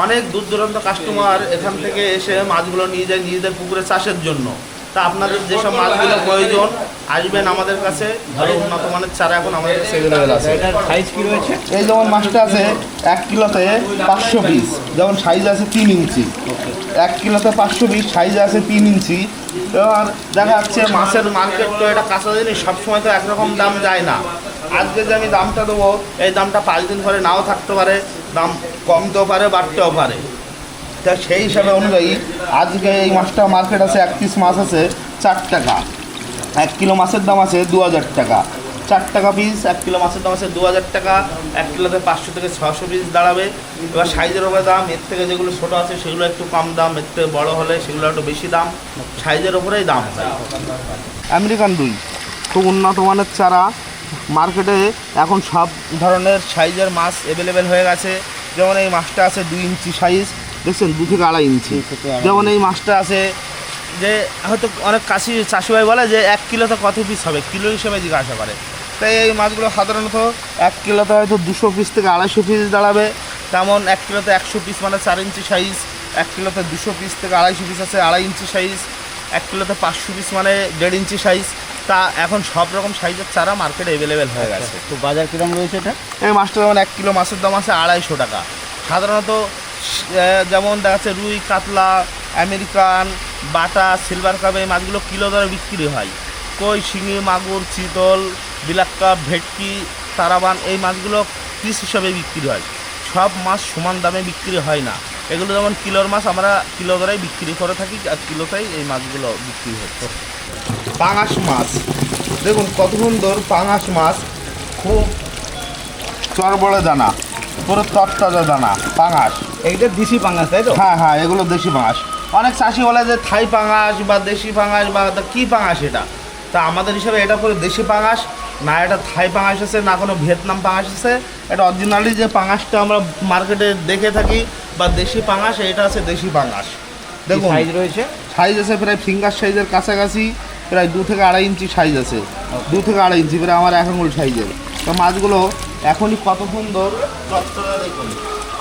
[SPEAKER 1] অনেক দূর দূরান্ত কাস্টমার এখান থেকে এসে মাছগুলো নিয়ে যায় নিজেদের পুকুরে চাষের জন্য। তা আপনাদের যেসব মাছগুলো প্রয়োজন আসবেন আমাদের কাছে, ভালো উন্নত মানের চারা এখন আমাদের কাছে অ্যাভেলেবেল আছে।
[SPEAKER 2] সাইজ কী রয়েছে?
[SPEAKER 1] এই যেমন মাছটা আছে 1 কিলোতে 500 পিস, যেমন সাইজ আছে 3 ইঞ্চি। 1 কিলোতে 500 পিস, সাইজ আছে 3 ইঞ্চি। এবার দেখা যাচ্ছে মাছের মার্কেট তো এটা কাঁচা জিনিস, সবসময় তো একরকম দাম যায় না। আজকে যে আমি দামটা দেবো এই দামটা 5 দিন পরে নাও থাকতে পারে, দাম কমতেও পারে বাড়তেও পারে। তা সেই হিসাবে অনুযায়ী আজকে এই মাছটা মার্কেট আছে 1 পিস মাছ আছে 4 টাকা, 1 কিলো মাছের দাম আছে 2000 টাকা, 4 টাকা পিস। 1 কিলো মাছের দাম আছে 2000 টাকা, 1 কিলোতে 500 থেকে 600 পিস দাঁড়াবে। এবার সাইজের ওপরে দাম, এর থেকে যেগুলো ছোটো আছে সেগুলো একটু কম দাম, এর থেকে বড়ো হলে সেগুলো একটু বেশি দাম, সাইজের ওপরেই দাম। আমেরিকান রুই খুব উন্নত মানের চারা, মার্কেটে এখন সব ধরনের সাইজের মাছ অ্যাভেলেবেল হয়ে গেছে। যেমন এই মাছটা আছে 2 ইঞ্চি সাইজ, দেখছেন 2 থেকে 2.5 ইঞ্চি। যেমন এই মাছটা আছে যে হয়তো অনেক চাষি ভাই বলে যে 1 কিলোতে কত পিস হবে, কিলো হিসেবে জিজ্ঞাসা করে। তাই এই মাছগুলো সাধারণত 1 কিলোতে হয়তো 200 পিস থেকে 250 পিস দাঁড়াবে। তেমন 1 কিলোতে 100 পিস মানে 4 ইঞ্চি সাইজ, 1 কিলোতে 200 পিস থেকে 250 পিস আছে 2.5 ইঞ্চি সাইজ, 1 কিলোতে 500 পিস মানে 1.5 ইঞ্চি সাইজ। তা এখন সব রকম সাইজের চারা মার্কেটে অ্যাভেলেবেল হয়ে গেছে।
[SPEAKER 2] তো বাজার কিরম রয়েছে এটা?
[SPEAKER 1] এই মাছটা যেমন 1 কিলো মাছের দাম আছে 250 টাকা। সাধারণত যেমন দেখা যাচ্ছে রুই, কাতলা, আমেরিকান, বাটা, সিলভার কাপ এই মাছগুলো কিলো দরে বিক্রি হয়। কই, শিঙি, মাগুর, চিতল, বিলাক কাপ, ভেটকি, তারাবান এই মাছগুলো পিস হিসাবে বিক্রি হয়। সব মাছ সমান দামে বিক্রি হয় না। এগুলো যেমন কিলোর মাছ আমরা কিলো ধরেই বিক্রি করে থাকি, আর কিলোতেই এই মাছগুলো বিক্রি হচ্ছে। পাঙাশ মাছ দেখুন কত সুন্দর পাঙাশ মাছ, খুব চড়বড়ে দানা, পুরো তরতাজা দানা পাঙাশ।
[SPEAKER 2] এইটা দেশি পাঙ্গাস তাই তো?
[SPEAKER 1] হ্যাঁ হ্যাঁ, এগুলো দেশি পাঙাশ। অনেক চাষি বলে যে থাই পাঙাশ বা দেশি পাঙাশ বা কী পাঙাশ এটা, তা আমাদের হিসাবে এটা করে দেশি পাঙাশ না, এটা থাই পাঙাশ আছে না কোনো ভিয়েতনাম পাঙাশ আছে। এটা অরিজিনালি যে পাঙাশটা আমরা মার্কেটে দেখে থাকি বা দেশি পাঙাশ, এটা আছে দেশি পাঙাশ। দেখুন
[SPEAKER 2] সাইজ রয়েছে,
[SPEAKER 1] সাইজ আছে প্রায় ফিঙ্গার সাইজের কাছাকাছি, প্রায় 2 থেকে 2.5 ইঞ্চি সাইজ আছে, 2 থেকে 2.5 ইঞ্চি, প্রায় আমার 1 আঙুল সাইজের। তো মাছগুলো এখনই কত সুন্দর তত্ত্বটা দেখুন।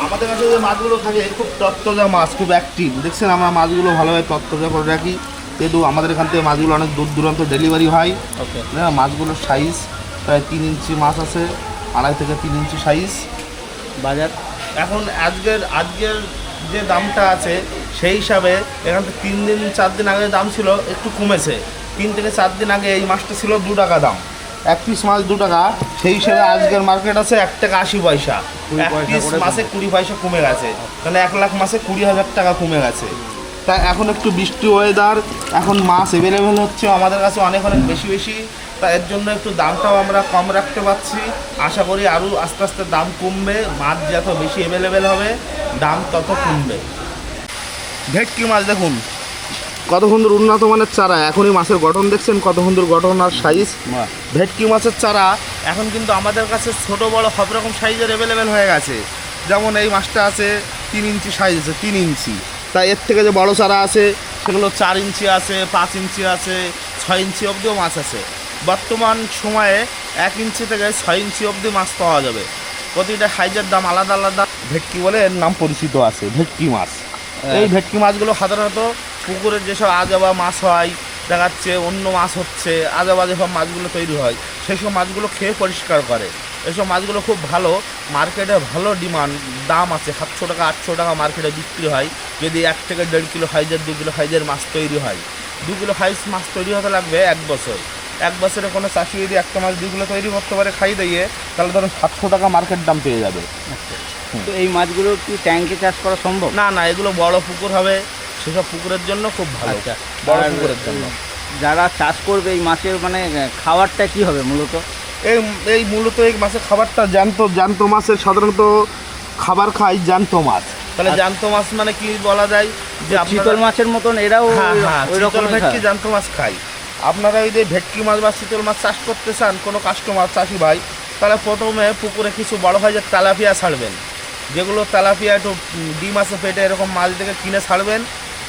[SPEAKER 1] আমাদের কাছে যে মাছগুলো থাকে খুব তত্ত্বজা মাছ, খুব অ্যাক্টিভ। দেখছেন আমরা মাছগুলো ভালোভাবে তত্ত্বজা করে রাখি, যেহেতু আমাদের এখান থেকে মাছগুলো অনেক দূর দূরান্ত ডেলিভারি হয়।
[SPEAKER 2] ওকে,
[SPEAKER 1] মাছগুলোর সাইজ প্রায় 3 ইঞ্চি মাছ আছে, 2.5 থেকে 3 ইঞ্চি সাইজ।
[SPEAKER 2] বাজার
[SPEAKER 1] এখন আজকের যে দামটা আছে সেই হিসাবে এখান থেকে 3 দিন 4 দিন আগে দাম ছিল, একটু কমেছে। 3 থেকে 4 দিন আগে এই মাছটা ছিল 2 টাকা দাম, 1 পিস মাছ 2 টাকা। সেই হিসাবে আজকের মার্কেট আছে 1 টাকা 80 পয়সা। 1 পিস মাছে 20 পয়সা কমে গেছে, মানে 1 লাখ মাছে 20,000 টাকা কমে গেছে। তাই এখন একটু বৃষ্টি ওয়েদার, এখন মাছ অ্যাভেলেবেল হচ্ছে আমাদের কাছে অনেক বেশি। তা এর জন্য একটু দামটাও আমরা কম রাখতে পারছি। আশা করি আরও আস্তে আস্তে দাম কমবে, মাছ যত বেশি অ্যাভেলেবেল হবে দাম তত কমবে। ভেটকি মাছ দেখুন কত সুন্দর উন্নত মানের চারা, এখনই মাছের গঠন দেখছেন কত সুন্দর গঠন আর সাইজ। ভেটকি মাছের চারা এখন কিন্তু আমাদের কাছে ছোট বড় সব রকম সাইজের অ্যাভেলেবেল হয়ে গেছে। যেমন এই মাছটা আছে 3 ইঞ্চি সাইজ আছে, 3 ইঞ্চি। তাই এর থেকে যে বড় চারা আছে সেগুলো 4 ইঞ্চি আছে, 5 ইঞ্চি আছে, 6 ইঞ্চি অবধিও মাছ আছে। বর্তমান সময়ে 1 ইঞ্চি থেকে 6 ইঞ্চি অবধি মাছ পাওয়া যাবে। প্রতিটা সাইজের দাম আলাদা আলাদা। ভেটকি বলে এর নাম পরিচিত আছে, ভেটকি মাছ। এই ভেটকি মাছগুলো সাধারণত পুকুরের যেসব আজাবা মাছ হয়, দেখাচ্ছে অন্য মাছ হচ্ছে, আজাবা যেসব মাছগুলো তৈরি হয় সেই সব মাছগুলো খেয়ে পরিষ্কার করে। এসব মাছগুলো খুব ভালো, মার্কেটে ভালো ডিমান্ড, দাম আছে। 700 টাকা 800 টাকা মার্কেটে বিক্রি হয়। যদি 1 থেকে 1.5 কিলো সাইজের 2 কিলো সাইজের মাছ তৈরি হয়, 2 কিলো সাইজ মাছ তৈরি হতে লাগবে 1 বছর। 1 বছরে কোনো চাষি যদি একটা মাছ 2 কিলো তৈরি করতে পারে খাই দিয়ে, তাহলে ধরুন 700 টাকা মার্কেট দাম পেয়ে যাবে।
[SPEAKER 2] তো এই মাছগুলো কি ট্যাঙ্কে চাষ করা সম্ভব?
[SPEAKER 1] না না, এগুলো বড় পুকুর হবে, সেসব পুকুরের জন্য খুব ভালো।
[SPEAKER 2] আচ্ছা,
[SPEAKER 1] বড়
[SPEAKER 2] আর
[SPEAKER 1] পুকুরের জন্য
[SPEAKER 2] যারা চাষ করবে এই মাছের মানে খাবারটা কি হবে মূলত?
[SPEAKER 1] এই মূলত এই মাছের খাবারটা জ্যান্ত মাছের সাধারণত খাবার খায় জ্যান্ত মাছ। তাহলে
[SPEAKER 2] আচ্ছা।
[SPEAKER 1] জ্যান্ত মাছ মানে কি বলা যায় যে
[SPEAKER 2] চিতল মাছের মতন এরাও ওই রকম
[SPEAKER 1] ভেটকি জ্যান্ত মাছ খায়। আপনারা এই যে ভেটকি মাছ বা চিতল মাছ চাষ করতে চান কোনো কাস্টমার চাষি ভাই, তাহলে প্রথমে পুকুরে কিছু বড় সাইজের তেলাপিয়া ছাড়বেন। যেগুলো তেলাপিয়া একটু ডিম আছে পেটে এরকম মাছ থেকে কিনে ছাড়বেন।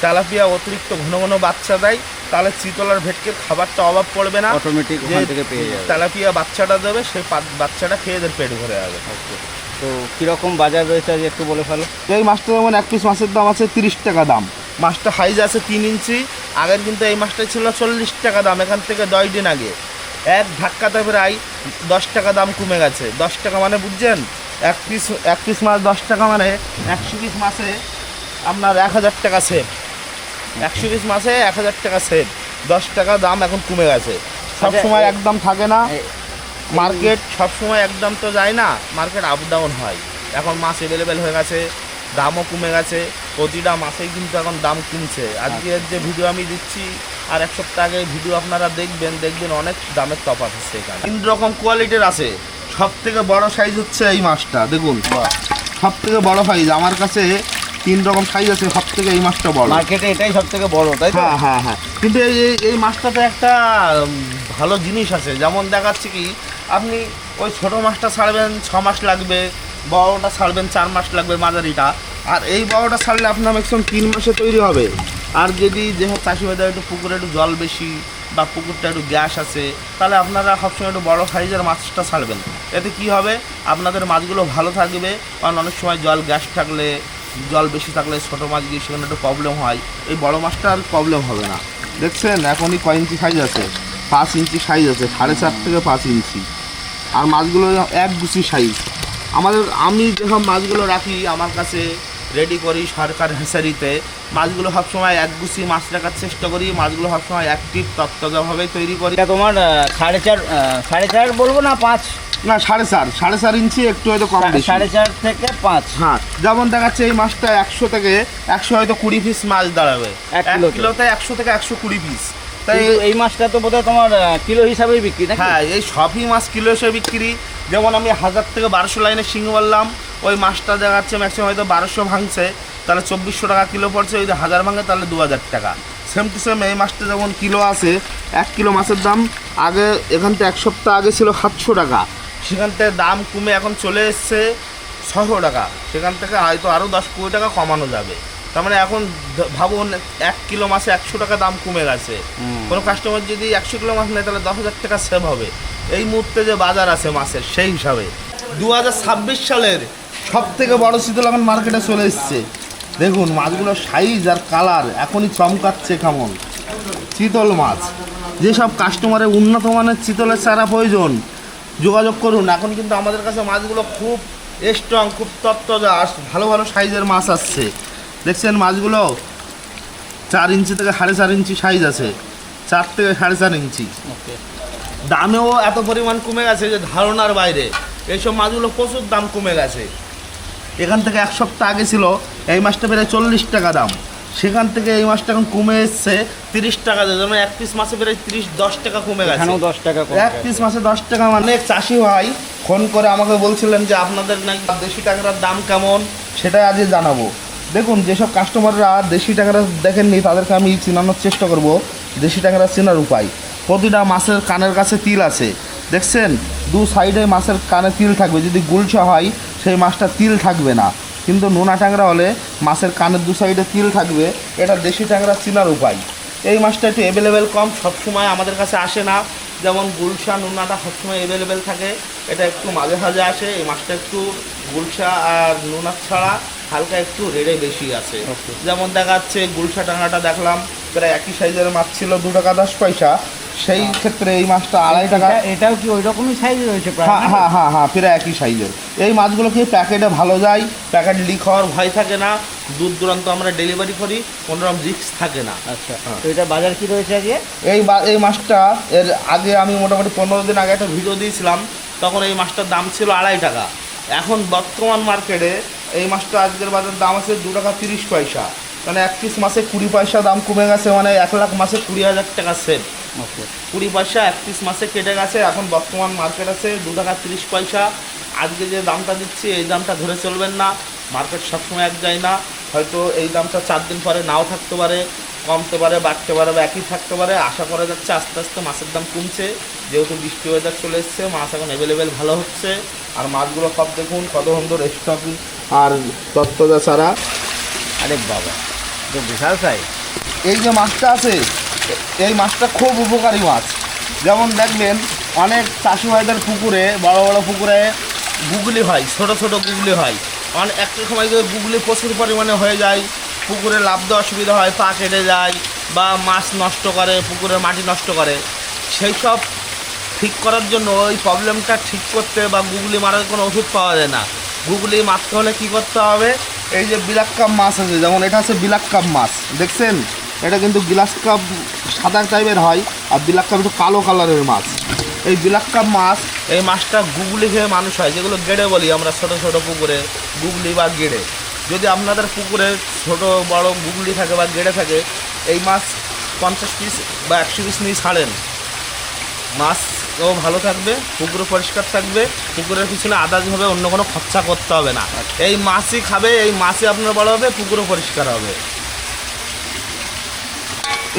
[SPEAKER 1] তেলাপিয়া অতিরিক্ত ঘন ঘন বাচ্চা দেয়, তাহলে চিতল আর ভেটকির খাবারটা অভাব পড়বে না,
[SPEAKER 2] অটোমেটিক ওখান থেকে পেয়ে যাবে।
[SPEAKER 1] তেলাপিয়া বাচ্চাটা দেবে, সেই বাচ্চাটা খেয়ে এদের পেট ভরে যাবে।
[SPEAKER 2] তো কীরকম বাজার রয়েছে আজ একটু বলে ফেলো।
[SPEAKER 1] এই মাছটা যেমন 1 পিস মাছের দাম আছে 30 টাকা দাম। মাছটা সাইজ আছে 3 ইঞ্চি। আগের কিন্তু এই মাছটা ছিল 40 টাকা দাম, এখান থেকে 10 দিন আগে। এক ধাক্কাতে প্রায় 10 টাকা দাম কমে গেছে। 10 টাকা মানে বুঝছেন, এক পিস মাছ 10 টাকা মানে 100 পিস মাছে আপনার 1000 টাকা সেভ। 100 পিস মাছে 1000 টাকা সেভ। 10 টাকা দাম এখন কমে গেছে। সবসময় একদম থাকে না মার্কেট, সবসময় একদম তো যায় না, মার্কেট আপ ডাউন হয়। এখন মাছ অ্যাভেলেবেল হয়ে গেছে, দামও কমে গেছে। প্রতিটা মাছেই কিন্তু এখন দাম কমছে। আজকের যে ভিডিও আমি দিচ্ছি আর 1 সপ্তাহ আগে ভিডিও আপনারা দেখবেন অনেক দামের তফাৎ হচ্ছে এখানে। 3 রকম কোয়ালিটির আছে। সব থেকে বড় সাইজ হচ্ছে এই মাছটা দেখুন, সব থেকে বড় সাইজ আমার কাছে 3 রকম সাইজ আছে, সব থেকে এই মাছটা বড়।
[SPEAKER 2] মার্কেটে এটাই সব থেকে বড়, তাই তো?
[SPEAKER 1] হ্যাঁ। কিন্তু এই মাছটাতে একটা ভালো জিনিস আছে, যেমন দেখাচ্ছে কি আপনি ওই ছোটো মাছটা ছাড়বেন 6 মাস লাগবে, বড়োটা ছাড়বেন 4 মাস লাগবে মাঝারিটা। আর এই বড়োটা ছাড়লে আপনার ম্যাক্সিমাম 3 মাসে তৈরি হবে। আর যদি যেসব চাষিবাদের একটু পুকুরে একটু জল বেশি বা পুকুরটা একটু গ্যাস আছে, তাহলে আপনারা সবসময় একটু বড়ো সাইজের মাছটা ছাড়বেন। এতে কি হবে, আপনাদের মাছগুলো ভালো থাকবে। কারণ অনেক সময় জল বেশি থাকলে ছোটো মাছ গিয়ে সেখানে একটু প্রবলেম হয়। এই বড়ো মাছটা আর প্রবলেম হবে না। দেখছেন এখনই কয় ইঞ্চি সাইজ আছে, 5 ইঞ্চি সাইজ আছে, 4.5 থেকে 5 ইঞ্চি। আর মাছগুলো 1 গুছি সাইজ। আমি যেসব মাছগুলো রাখি আমার কাছে রেডি করি সরকার হেসারিতে। মাছগুলো সবসময় একগুছি মাছ রাখার চেষ্টা করি, মাছগুলো সবসময় অ্যাক্টিভ তত্তাজাভাবেই তৈরি করি।
[SPEAKER 2] এটা তোমার 4.5 বলবো না 5?
[SPEAKER 1] না 4.5 ইঞ্চি, একটু হয়তো কম বেশি।
[SPEAKER 2] 4.5 থেকে 5।
[SPEAKER 1] হ্যাঁ, যেমন দেখাচ্ছে এই মাছটা 100 থেকে 100 হয়তো 20 পিস মাছ দাঁড়াবে।
[SPEAKER 2] 1
[SPEAKER 1] কিলোতে 100 থেকে 120 পিস। তাই
[SPEAKER 2] এই মাছটা তো বোধহয় তোমার কিলো হিসাবেই বিক্রি নাকি?
[SPEAKER 1] হ্যাঁ, এই সবই মাছ কিলো হিসেবে বিক্রি। যেমন আমি 1000 থেকে 1200 লাইনে শিং বললাম, ওই মাছটা দেখাচ্ছে ম্যাক্সিমাম হয়তো 1200 ভাঙছে, তাহলে 2400 টাকা কিলো পড়ছে। যদি 1000 ভাঙে তাহলে 2000 টাকা। সেম টু সেম এই মাছটা যেমন কিলো আছে, 1 কিলো মাছের দাম আগে এখান থেকে 1 সপ্তাহ আগে ছিল 700 টাকা, সেখান থেকে দাম কমে এখন চলে এসছে 600 টাকা। সেখান থেকে হয়তো আরও 10-20 টাকা কমানো যাবে। তার মানে এখন ভাবুন 1 কিলো মাছে 100 টাকা দাম কমে গেছে। কোনো কাস্টমার যদি 100 কিলো মাছ নেয় তাহলে 10,000 টাকা সেভ হবে। এই মুহূর্তে যে বাজার আছে মাছের সেই হিসাবে 2026 সালের সব থেকে বড় শীতল এখন মার্কেটে চলে এসছে। দেখুন মাছগুলোর সাইজ আর কালার এখনই চমকাচ্ছে কেমন। চিতল মাছ, যেসব কাস্টমারের উন্নত মানের চিতলের চারা প্রয়োজন যোগাযোগ করুন। এখন কিন্তু আমাদের কাছে মাছগুলো খুব স্ট্রং, খুব তত্তাজা, ভালো ভালো সাইজের মাছ আসছে। দেখছেন মাছগুলো 4 ইঞ্চি থেকে 4.5 ইঞ্চি সাইজ আছে, 4 থেকে 4.5 ইঞ্চি। দামেও এত পরিমাণ কমে গেছে যে ধারণার বাইরে। এইসব মাছগুলো প্রচুর দাম কমে গেছে। এখান থেকে 1 সপ্তাহ আগে ছিল এই মাছটা প্রায় 40 টাকা দাম, সেখান থেকে এই মাছটা এখন কমে এসছে 30 টাকা। যেন 1 পিস মাছে প্রায় 10 টাকা কমে গেছে।
[SPEAKER 2] 10 টাকা
[SPEAKER 1] 1 পিস মাছে 10 টাকা। মানে চাষি ভাই ফোন করে আমাকে বলছিলেন যে আপনাদের নাকি দেশি ট্যাংরার দাম কেমন, সেটাই আজকে জানাবো। দেখুন যেসব কাস্টমাররা দেশি ট্যাংরা দেখেননি তাদেরকে আমি চেনানোর চেষ্টা করব দেশি ট্যাংরা চেনার উপায়। প্রতিটা মাছের কানের কাছে তিল আছে, দেখছেন 2 সাইডে মাছের কানে তিল থাকবে। যদি গুলশা হয় সেই মাছটা তিল থাকবে না, কিন্তু নোনা ট্যাংরা হলে মাছের কানের 2 সাইডে তিল থাকবে। এটা দেশি ট্যাংরা চেনার উপায়। এই মাছটা একটু অ্যাভেলেবেল কম, সবসময় আমাদের কাছে আসে না। যেমন গুলশা নোনাটা সবসময় অ্যাভেলেবেল থাকে, এটা একটু মাঝে মাঝে আসে। এই মাছটা একটু গুলশা আর নোনা ছাড়া হালকা একটু রেটে বেশি আছে। যেমন দেখা যাচ্ছে গুলশা ট্যাংরাটা দেখলাম প্রায় একই সাইজের মাছ ছিল 2 টাকা 10 পয়সা, সেই ক্ষেত্রে এই মাছটা 2.5 টাকা।
[SPEAKER 2] এটাও কি ওই রকমই সাইজ রয়েছে প্রায়?
[SPEAKER 1] হ্যাঁ, প্রায় একই সাইজের। এই মাছগুলো কি প্যাকেটে ভালো যায়, প্যাকেট লিক হওয়ার ভয় থাকে না, দূর দূরান্ত আমরা ডেলিভারি করি, কোনো রকম রিস্ক থাকে না।
[SPEAKER 2] আচ্ছা, তো এটা বাজার কি রয়েছে আজকে?
[SPEAKER 1] এই মাছটা এর আগে আমি মোটামুটি 15 দিন আগে একটা ভিডিও দিয়েছিলাম, তখন এই মাছটার দাম ছিল 2.5 টাকা। এখন বর্তমান মার্কেটে এই মাছটা আজকের বাজার দাম আছে 2 টাকা 30 পয়সা। মানে 1 পিস মাছে 20 পয়সা দাম কমে গেছে, মানে 1 লাখ মাছে 20,000 টাকা সেভ। 20 পয়সা 1 পিস মাছে কেটে গেছে। এখন বর্তমান মার্কেট আছে 2 টাকা 30 পয়সা। আজকে যে দামটা দিচ্ছি এই দামটা ধরে চলবেন না, মার্কেট সবসময় এক যায় না। হয়তো এই দামটা 4 দিন পরে নাও থাকতে পারে, কমতে পারে, বাড়তে পারে, বা একই থাকতে পারে। আশা করা যাচ্ছে আস্তে আস্তে মাছের দাম কমছে, যেহেতু বৃষ্টি ওয়েদার চলে এসছে, মাছ এখন অ্যাভেলেবেল ভালো হচ্ছে। আর মাছগুলো সব দেখুন কত সুন্দর স্টক আর তত্ত্বজা ছাড়া।
[SPEAKER 2] আরে বাবা, তো বিশাল সাইজ।
[SPEAKER 1] এই যে মাছটা আছে এই মাছটা খুব উপকারী মাছ। যেমন দেখবেন অনেক চাষি ভাইদের পুকুরে, বড় বড় পুকুরে গুগলি হয়, ছোট ছোট গুগলি হয়। একটা সময় যদি গুগলি প্রচুর পরিমাণে হয়ে যায়, পুকুরে লাভ দেওয়া অসুবিধা হয়, পা কেটে যায় বা মাছ নষ্ট করে, পুকুরের মাটি নষ্ট করে। সেই সব ঠিক করার জন্য ওই প্রবলেমটা ঠিক করতে বা গুগলি মারার কোনো ওষুধ পাওয়া যায় না। গুগলি মারতে হলে কী করতে হবে, এই যে বিলাক কাপ মাছ আছে, যেমন এটা আছে বিলাক কাপ মাছ, দেখছেন এটা কিন্তু গ্লাস কাপ সাদা টাইপের হয়, আর বিলাক কাপ একটু কালো কালারের মাছ। এই বিলাক কাপ মাছ, এই মাছটা গুগলি খেয়ে মানুষ হয়, যেগুলো গেড়ে বলি আমরা ছোটো ছোটো পুকুরে, গুগলি বা গেড়ে। যদি আপনাদের পুকুরে ছোট বড় গুগলি থাকে বা গেড়ে থাকে, এই মাছ 50 পিস বা 100 পিস নিয়ে ছাড়েন, মাছও ভালো থাকবে, পুকুরও পরিষ্কার থাকবে, পুকুরের পিছনে আদার্সভাবে অন্য কোনো খরচা করতে হবে না। এই মাছই খাবে, এই মাছই আপনার বড় হবে, পুকুরও পরিষ্কার হবে।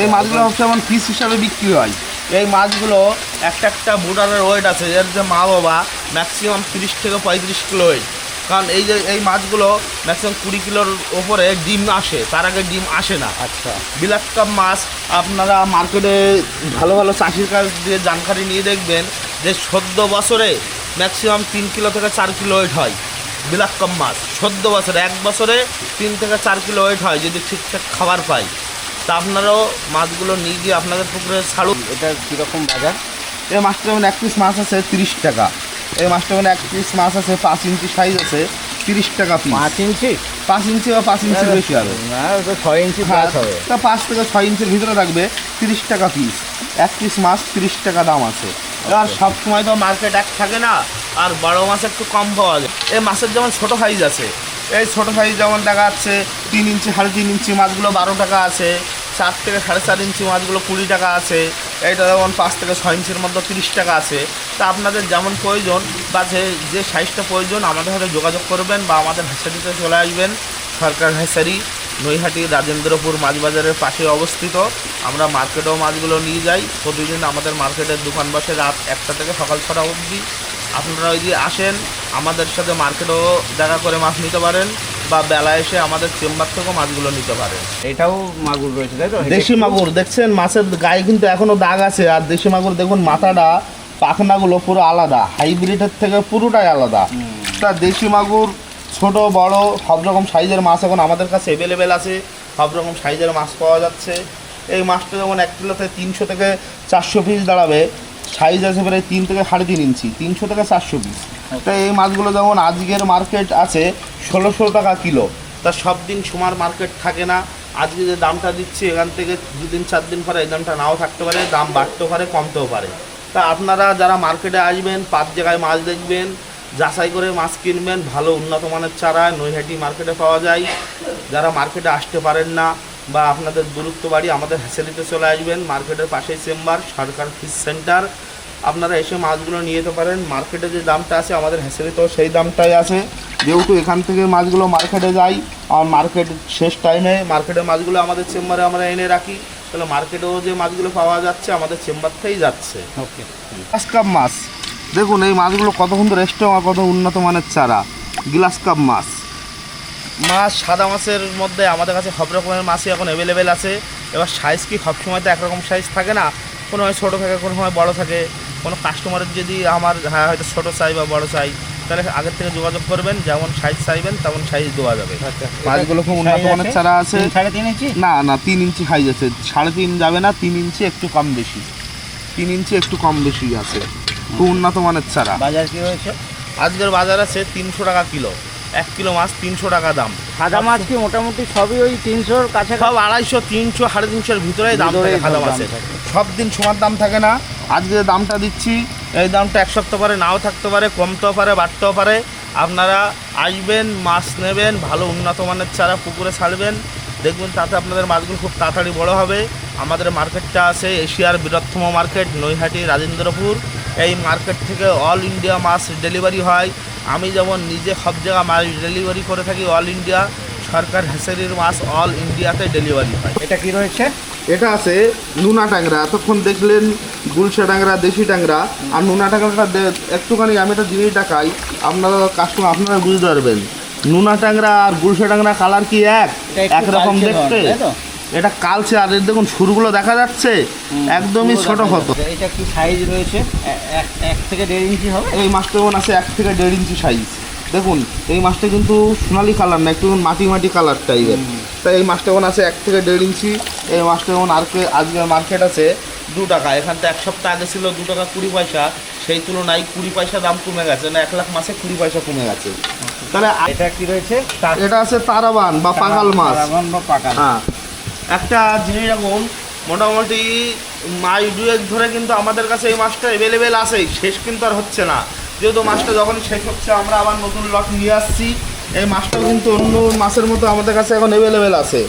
[SPEAKER 1] এই মাছগুলো হচ্ছে যেমন পিস হিসাবে বিক্রি হয়। এই মাছগুলো একটা একটা বুটারের ওয়েট আছে, এর যে মা বাবা ম্যাক্সিমাম 30 থেকে 35 কিলো ওয়েট। কারণ এই যে এই মাছগুলো ম্যাক্সিমাম 20 কিলোর ওপরে ডিম আসে, তার আগে ডিম আসে না।
[SPEAKER 2] আচ্ছা,
[SPEAKER 1] বিলাক কাপ মাছ আপনারা মার্কেটে ভালো ভালো চাষির কাছ দিয়ে জানকারি নিয়ে দেখবেন যে 14 বছরে ম্যাক্সিমাম 3 কিলো থেকে 4 কিলো ওয়েট হয় বিলাক কাপ মাছ। 14 বছরে, 1 বছরে 3 থেকে 4 কিলো ওয়েট হয় যদি ঠিকঠাক খাবার পাই। তা আপনারাও মাছগুলো নিয়ে গিয়ে আপনাদের পুকুরে ছাড়ুন।
[SPEAKER 2] এটা কীরকম বাজার?
[SPEAKER 1] এই মাছটা যেমন 1 পিস মাছ আছে 30 টাকা। এই মাছটা যেমন 1 পিস মাছ আছে 5 ইঞ্চি সাইজ আছে 30 টাকা পিস।
[SPEAKER 2] 5 ইঞ্চি?
[SPEAKER 1] 5 ইঞ্চি বা 5 ইঞ্চির বেশি হবে
[SPEAKER 2] না, তো 6 ইঞ্চি প্লাস হবে।
[SPEAKER 1] তা 5 থেকে 6 ইঞ্চির ভিতরে থাকবে, 30 টাকা পিস। এক পিস মাছ 30 টাকা দাম আছে। এবার সব সময় তো মার্কেট এক থাকে না, আর বড় মাছ একটু কম পাওয়া যায়। এই মাছের যেমন ছোটো সাইজ আছে, এই ছোটো সাইজ যেমন দেখা যাচ্ছে 3 ইঞ্চি 3.5 ইঞ্চি মাছগুলো 12 টাকা আছে, 4 থেকে 4.5 ইঞ্চি মাছগুলো 20 টাকা আছে, এইটা যেমন 5 থেকে 6 ইঞ্চির মধ্যে 30 টাকা আছে। তা আপনাদের যেমন প্রয়োজন বা যে সাইজটা প্রয়োজন আমাদের সাথে যোগাযোগ করবেন বা আমাদের হ্যাচারিতে চলে আসবেন। সরকার হ্যাচারি, নৈহাটি রাজেন্দ্রপুর মাছ বাজারের পাশে অবস্থিত। আমরা মার্কেটেও মাছগুলো নিয়ে যাই। প্রতিদিন আমাদের মার্কেটের দোকান বসে রাত 1টা থেকে সকাল 6টা অবধি। আপনারা যদি আসেন আমাদের সাথে মার্কেটেও দেখা করে মাছ নিতে পারেন, বা বেলা এসে আমাদের চেম্বার থেকেও মাছগুলো নিতে পারেন।
[SPEAKER 2] এটাও মাগুর রয়েছে তাই তো?
[SPEAKER 1] দেশি মাগুর দেখছেন, মাছের গায়ে কিন্তু এখনো দাগ আছে। আর দেশি মাগুর দেখুন মাথাটা, পাখনাগুলো পুরো আলাদা, হাইব্রিডের থেকে পুরোটাই আলাদা। তা দেশি মাগুর ছোট বড় সব রকম সাইজের মাছ এখন আমাদের কাছে অ্যাভেলেবেল আছে। সব রকম সাইজের মাছ পাওয়া যাচ্ছে। এই মাছটা যেমন 1 কিলোতে 300 থেকে 400 পিস দাঁড়াবে। সাইজ আছে প্রায় 3 থেকে 3.5 ইঞ্চি, 300 থেকে 400 পিস। তাই এই মাছগুলো যেমন আজকের মার্কেট আছে 1600 টাকা কিলো। তা সব দিন সমান মার্কেট থাকে না। আজকে যে দামটা দিচ্ছি এখান থেকে 2 দিন 4 দিন পরে এই দামটা নাও থাকতে পারে, দাম বাড়তেও পারে কমতেও পারে। তা আপনারা যারা মার্কেটে আসবেন 5 জায়গায় মাছ দেখবেন, যাচাই করে মাছ কিনবেন। ভালো উন্নত মানের চারা নৈহাটি মার্কেটে পাওয়া যায়। যারা মার্কেটে আসতে পারেন না বা আপনাদের দূরত্ব বাড়ি, আমাদের হ্যাচারিতে চলে আসবেন। মার্কেটের পাশেই চেম্বার, সরকার ফিশ সেন্টার। আপনারা এসে মাছগুলো নিয়ে যেতে পারেন। মার্কেটে যে দামটা আছে আমাদের হ্যাচারিতেও সেই দামটাই আছে। যেহেতু এখান থেকে মাছগুলো মার্কেটে যায়, আর মার্কেট শেষ টাইমে মার্কেটের মাছগুলো আমাদের চেম্বারে আমরা এনে রাখি, তাহলে মার্কেটেও যে মাছগুলো পাওয়া যাচ্ছে আমাদের চেম্বার থেকেই যাচ্ছে।
[SPEAKER 2] ওকে।
[SPEAKER 1] গ্লাস কাপ মাছ দেখুন, এই মাছগুলো কত সুন্দর রেস্টে, কত উন্নত মানের চারা। গ্লাস কাপ মাছ, সাদা মাছের মধ্যে আমাদের কাছে সব রকমের মাছই এখন অ্যাভেলেবেল আছে। এবার সাইজ কি সবসময় তো একরকম সাইজ থাকে না, কোনো সময় ছোটো থাকে, কোনো সময় বড়ো থাকে। কোনো কাস্টমারের যদি আমার হয়তো ছোটো চাই বা বড়ো চাই, তাহলে আগের থেকে যোগাযোগ করবেন, যেমন সাইজ চাইবেন তেমন সাইজ দেওয়া যাবে। মাছগুলো খুব উন্নত মানের চারা আছে।
[SPEAKER 2] 3.5 ইঞ্চি?
[SPEAKER 1] না 3 ইঞ্চি সাইজ আছে। 3.5 যাবে না, 3 ইঞ্চি একটু কম বেশি, 3 ইঞ্চি একটু কম বেশি আছে। খুব উন্নত মানের চারা।
[SPEAKER 2] বাজার কি রয়েছে?
[SPEAKER 1] আজকের বাজার আছে 300 টাকা কিলো। 1 কিলো মাছ 300 টাকা দাম।
[SPEAKER 2] সাদা মাছ কি মোটামুটি সবই ওই 300-র কাছে?
[SPEAKER 1] সব 250, 300, 350-এর ভিতরেই দাম থাকে সাদা মাছের।
[SPEAKER 2] থাকে।
[SPEAKER 1] সব দিন সমান দাম থাকে না। আজকে যে দামটা দিচ্ছি এই দামটা 1 সপ্তাহ পরে নাও থাকতে পারে, কমতেও পারে, বাড়তেও পারে। আপনারা আসবেন, মাছ নেবেন, ভালো উন্নত মানের চারা পুকুরে ছাড়বেন, দেখবেন তাতে আপনাদের মাছগুলো খুব তাড়াতাড়ি বড় হবে। আমাদের মার্কেটটা আছে এশিয়ার বৃহত্তম মার্কেট নৈহাটি রাজেন্দ্রপুর। এই মার্কেট থেকে অল ইন্ডিয়া মাছ ডেলিভারি হয়। আমি যেমন নিজে সব জায়গায় মাছ ডেলিভারি করে থাকি, অল ইন্ডিয়া। সরকার হ্যাচারির মাছ অল ইন্ডিয়াতে ডেলিভারি হয়।
[SPEAKER 2] এটা কি রয়েছে?
[SPEAKER 1] এটা আছে নুনা ট্যাংরা। এতক্ষণ দেখলেন গুলশা ট্যাংরা, দেশি ট্যাংরা। আর নুনা ট্যাংরাটা একটুখানি আমি এটা জিনিস দেখাই, আপনারা কাস্টমার আপনারা বুঝতে পারবেন। নুনা ট্যাংরা আর গুলশা ট্যাংরা কালার কি একরকম দেখতে? এটা কালচে। আর দেখুন সুরগুলো দেখা যাচ্ছে, একদমই ছোট হতো।
[SPEAKER 2] এটা কি সাইজ রয়েছে? 1 থেকে 1.5 ইঞ্চি হবে।
[SPEAKER 1] এই মাছটা যেমন আছে 1 থেকে 1.5 ইঞ্চি সাইজ। দেখুন এই মাছটা কিন্তু সোনালি কালার না, একটু মাটি মাটি কালার টাইপের। তাই এই মাছটা যেমন আছে 1 থেকে 1.5 ইঞ্চি। এই মাছটা যেমন আজকের মার্কেট আছে 2 টাকা। এখান থেকে 1 সপ্তাহ আগে ছিল 2 টাকা 20 পয়সা। সেই তুলনায় 20 পয়সা দাম কমে গেছে, না 1 লাখ মাছে 20 পয়সা কমে গেছে। তাহলে
[SPEAKER 2] এটা কি রয়েছে?
[SPEAKER 1] এটা আছে তারাবান বা পাকাল মাছ।
[SPEAKER 2] তারাবান বা পাকাল।
[SPEAKER 1] হ্যাঁ, একটা জিনিস রাখুন, মোটামুটি মাস 2 ধরে কিন্তু আমাদের কাছে এই মাছটা অ্যাভেলেবেল আছেই, শেষ কিন্তু আর হচ্ছে না। যেহেতু মাছটা যখন শেষ হচ্ছে আমরা আবার নতুন লট নিয়ে আসছি। এই মাছটাও কিন্তু অন্য মাছের মতো আমাদের কাছে এখন অ্যাভেলেবেল আছে।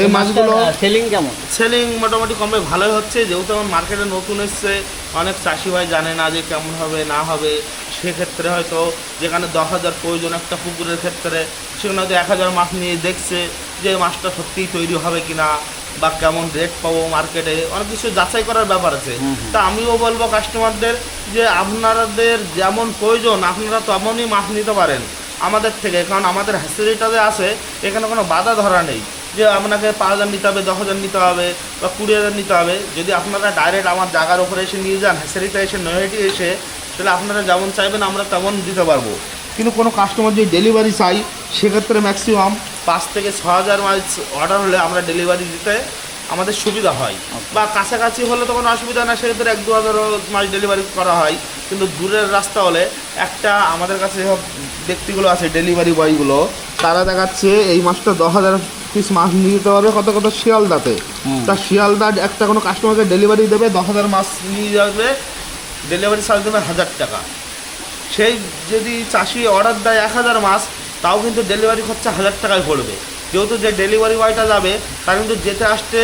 [SPEAKER 1] এই মাছগুলো
[SPEAKER 2] সেলিং কেমন?
[SPEAKER 1] সেলিং মোটামুটি কমে ভালোই হচ্ছে। যেহেতু আমার মার্কেটে নতুন এসছে, অনেক চাষি ভাই জানে না যে কেমন হবে না হবে। সেক্ষেত্রে হয়তো যেখানে 10,000 প্রয়োজন একটা পুকুরের ক্ষেত্রে, সেখানে হয়তো 1,000 মাছ নিয়ে দেখছে যে মাছটা সত্যিই তৈরি হবে কিনা বা কেমন রেট পাবো মার্কেটে, অনেক কিছু যাচাই করার ব্যাপার আছে। তা আমিও বলবো কাস্টমারদের যে আপনাদের যেমন প্রয়োজন আপনারা তেমনই মাছ নিতে পারেন আমাদের থেকে। কারণ আমাদের হ্যাচারিটাতে আছে, এখানে কোনো বাধা ধরা নেই যে আপনাকে 5,000 নিতে হবে, 10,000 নিতে হবে বা 20,000 নিতে হবে। যদি আপনারা ডাইরেক্ট আমার জায়গার ওপরে এসে নিয়ে যান, হ্যাচারিতে এসে নৈহাটি এসে, তাহলে আপনারা যেমন চাইবেন আমরা তেমন দিতে পারবো। কিন্তু কোনো কাস্টমার যদি ডেলিভারি চাই, সেক্ষেত্রে ম্যাক্সিমাম 5 থেকে 6,000 মাছ অর্ডার হলে আমরা ডেলিভারি দিতে আমাদের সুবিধা হয়। বা কাছাকাছি হলে তো কোনো অসুবিধা না, সেক্ষেত্রে 1-2 মাছ ডেলিভারি করা হয়। কিন্তু দূরের রাস্তা হলে একটা আমাদের কাছে সব ব্যক্তিগুলো আছে ডেলিভারি বয়গুলো, তারা দেখাচ্ছে এই মাছটা 10,000 পিস মাছ নিয়ে যেতে পারবে কত কত শিয়ালদাতে। তা শিয়ালদা একটা কোনো কাস্টমারকে ডেলিভারি দেবে 10,000 মাছ নিয়ে যাবে, ডেলিভারি চার্জ দেবে 1,000 টাকা। সেই যদি চাষি অর্ডার দেয় 1,000 মাছ, তাও কিন্তু ডেলিভারি খরচা 1,000 টাকায় পড়বে। যেহেতু যে ডেলিভারি বয়টা যাবে তার কিন্তু যেতে আসতে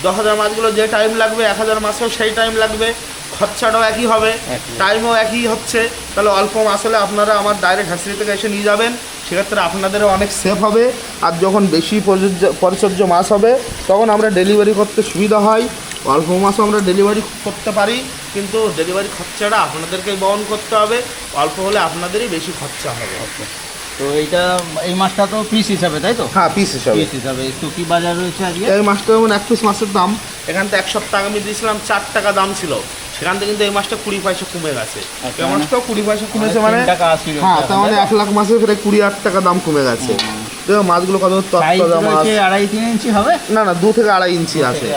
[SPEAKER 1] 10,000 মাছগুলো যে টাইম লাগবে 1,000 মাছেও সেই টাইম লাগবে, খরচাটাও একই হবে, টাইমও একই হচ্ছে। তাহলে অল্প মাছ হলে আপনারা আমার ডাইরেক্ট হ্যাচারি থেকে এসে নিয়ে যাবেন, সেক্ষেত্রে আপনাদেরও অনেক সেফ হবে। আর যখন বেশি পরিচর্য মাছ হবে তখন আমরা ডেলিভারি করতে সুবিধা হয়। অল্প মাছও আমরা ডেলিভারি করতে পারি, কিন্তু ডেলিভারি খরচাটা আপনাদেরকেই বহন করতে হবে, অল্প হলে আপনাদেরই বেশি খরচা হবে।
[SPEAKER 2] তো এই মাছটা তো পিস হিসাবে, তাই তো?
[SPEAKER 1] হ্যাঁ, পিস হিসাবে।
[SPEAKER 2] পিস হিসাবে তো কি বাজার রয়েছে আজকে?
[SPEAKER 1] এই মাছটা যেমন এক পিস মাছের দাম এখান থেকে 1 সপ্তাহ আগে আমি দিয়েছিলাম 4 টাকা দাম ছিল, সেখান থেকে কিন্তু এই মাছটা 20 পয়সা কমে গেছে। এই মাছটাও 20 পয়সা কমেছে, মানে হ্যাঁ, তার মানে 1 লাখ মাছের প্রায় 28 টাকা দাম কমে গেছে। দেখো মাছগুলো কত তত্তাজা মাছ।
[SPEAKER 2] 2.5-3 ইঞ্চি হবে?
[SPEAKER 1] না 2 থেকে 2.5 ইঞ্চি আছে।